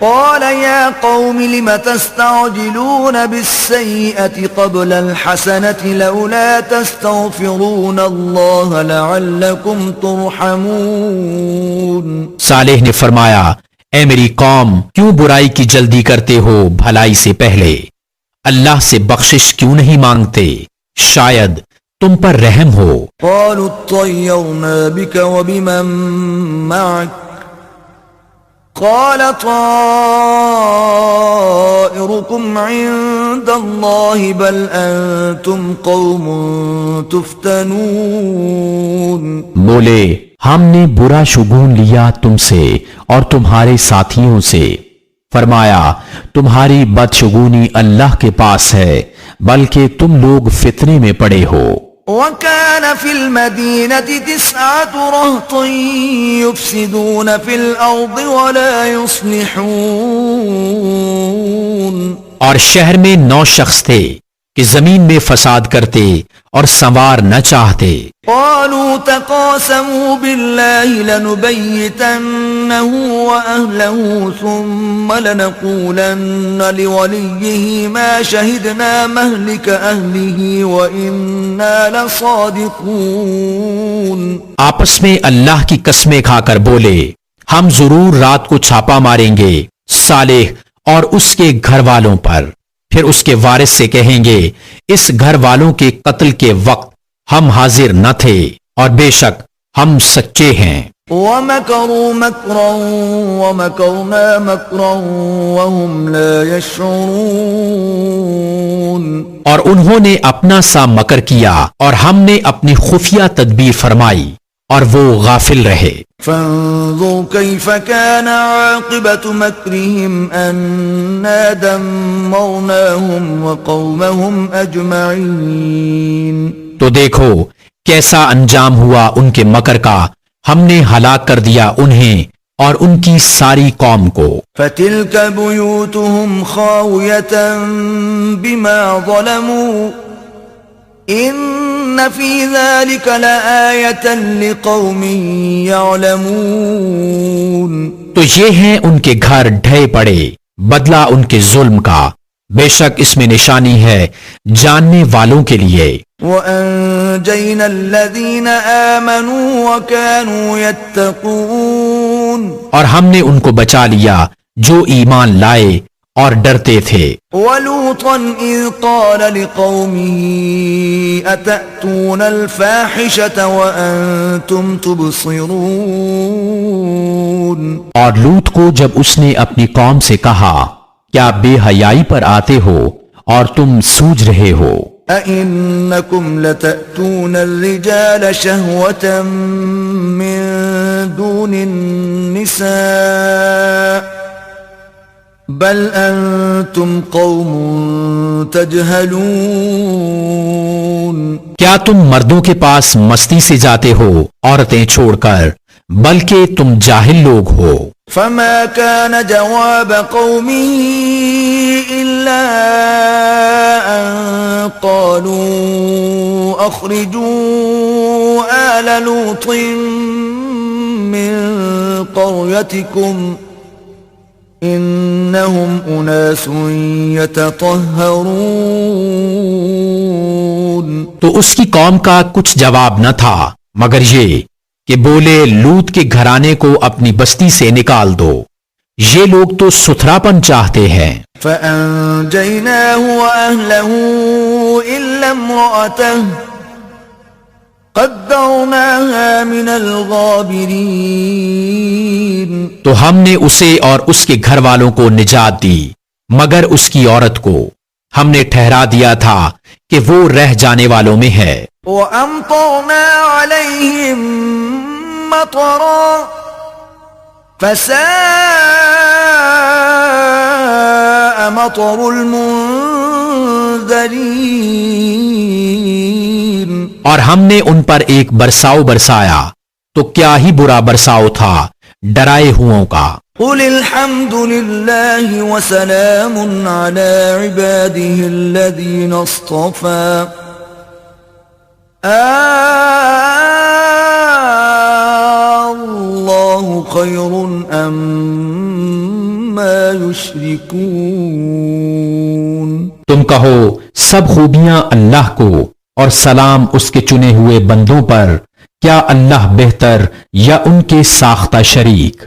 قال يا قوم لم تستعجلون بالسيئة قبل الحسنة لولا تستغفرون الله لعلكم ترحمون۔ صالح نے فرمایا اے میری قوم کیوں برائی کی جلدی کرتے ہو بھلائی سے پہلے، اللہ سے بخشش کیوں نہیں مانگتے، شاید تم پر رحم ہو۔ قالوا اطيرنا بك وبمن معك قال طائركم عند الله بل أنتم قوم تفتنون۔ بولے ہم نے برا شگون لیا تم سے اور تمہارے ساتھیوں سے، فرمایا تمہاری بدشگونی اللہ کے پاس ہے بلکہ تم لوگ فتنے میں پڑے ہو۔ وكان في المدينة 9 رهط يفسدون في الأرض ولا يصلحون۔ اور شہر میں 9 شخص تھے کہ زمین میں فساد کرتے اور سنوار نہ چاہتے۔ قالوا تقاسموا بالله لنبيتنه وأهله ثم لنقولن لوليه ما شهدنا مهلك أهله وإنا لصادقون۔ آپس میں اللہ کی قسمیں کھا کر بولے ہم ضرور رات کو چھاپا ماریں گے صالح اور اس کے گھر والوں پر، پھر اس کے وارث سے کہیں گے اس گھر والوں کے قتل کے وقت ہم حاضر نہ تھے اور بے شک ہم سچے ہیں۔ وَمَكَرُوا مَكْرًا وَمَكَرْنَا مَكْرًا وَهُمْ لَا يَشْعُرُونَ۔ اور انہوں نے اپنا سا مکر کیا اور ہم نے اپنی خفیہ تدبیر فرمائی اور وہ غافل رہے۔ فانظر كيف كان عاقبة مكرهم أنا دمرناهم وقومهم أجمعين۔ تو دیکھو کیسا انجام ہوا ان کے مکر کا، ہم نے ہلاک کر دیا انہیں اور ان کی ساری قوم کو۔ فتلك بيوتهم خاوية بما ظلموا ان في ذلك لآية لقوم يعلمون۔ تو یہ ہیں ان کے گھر ڈھے پڑے بدلہ ان کے ظلم کا، بے شک اس میں نشانی ہے جاننے والوں کے لیے۔ وَأَنجَيْنَا الَّذِينَ آمَنُوا وَكَانُوا يَتَّقُونَ۔ اور ہم نے ان کو بچا لیا جو ایمان لائے اور ڈرتے تھے۔ وَلُوطًا إِذْ قَالَ لِقَوْمِهِ أَتَأْتُونَ الْفَاحِشَةَ وَأَنْتُمْ تُبْصِرُونَ۔ اور لوط کو جب اس نے اپنی قوم سے کہا کیا بے حیائی پر آتے ہو اور تم سوچ رہے ہو۔ أَإِنَّكُمْ لَتَأْتُونَ الرِّجَالَ شَهْوَةً مِّن دُونِ النِّسَاءِ بل انتم قوم تجہلون۔ کیا تم مردوں کے پاس مستی سے جاتے ہو عورتیں چھوڑ کر، بلکہ تم جاہل لوگ ہو۔ فما كان جواب قومه إلا أن قالوا أخرجوا آل لوط من قريتكم انہم اناس یتطہرون۔ تو اس کی قوم کا کچھ جواب نہ تھا مگر یہ کہ بولے لوط کے گھرانے کو اپنی بستی سے نکال دو، یہ لوگ تو ستھراپن چاہتے ہیں۔ فأنجیناہ وأہلہ إلا امرأتہ قدرناها من الغابرین۔ تو ہم نے اسے اور اس کے گھر والوں کو نجات دی مگر اس کی عورت کو ہم نے ٹھہرا دیا تھا کہ وہ رہ جانے والوں میں ہے۔ وَأَمْطَرْنَا عَلَيْهِمْ مَطَرًا فَسَاءَ مَطَرُ الْمُنذَرِينَ۔ اور ہم نے ان پر ایک برساؤ برسایا تو کیا ہی برا برساؤ تھا ڈرائے ہوں کا۔ قُلِ الْحَمْدُ لِلَّهِ وَسَلَامٌ عَلَى عِبَادِهِ الَّذِينَ اصْطَفَى اللَّهُ خير أما يشركون تم کہو سب خوبیاں اللہ کو اور سلام اس کے چنے ہوئے بندوں پر، کیا اللہ بہتر یا ان کے ساختہ شریک؟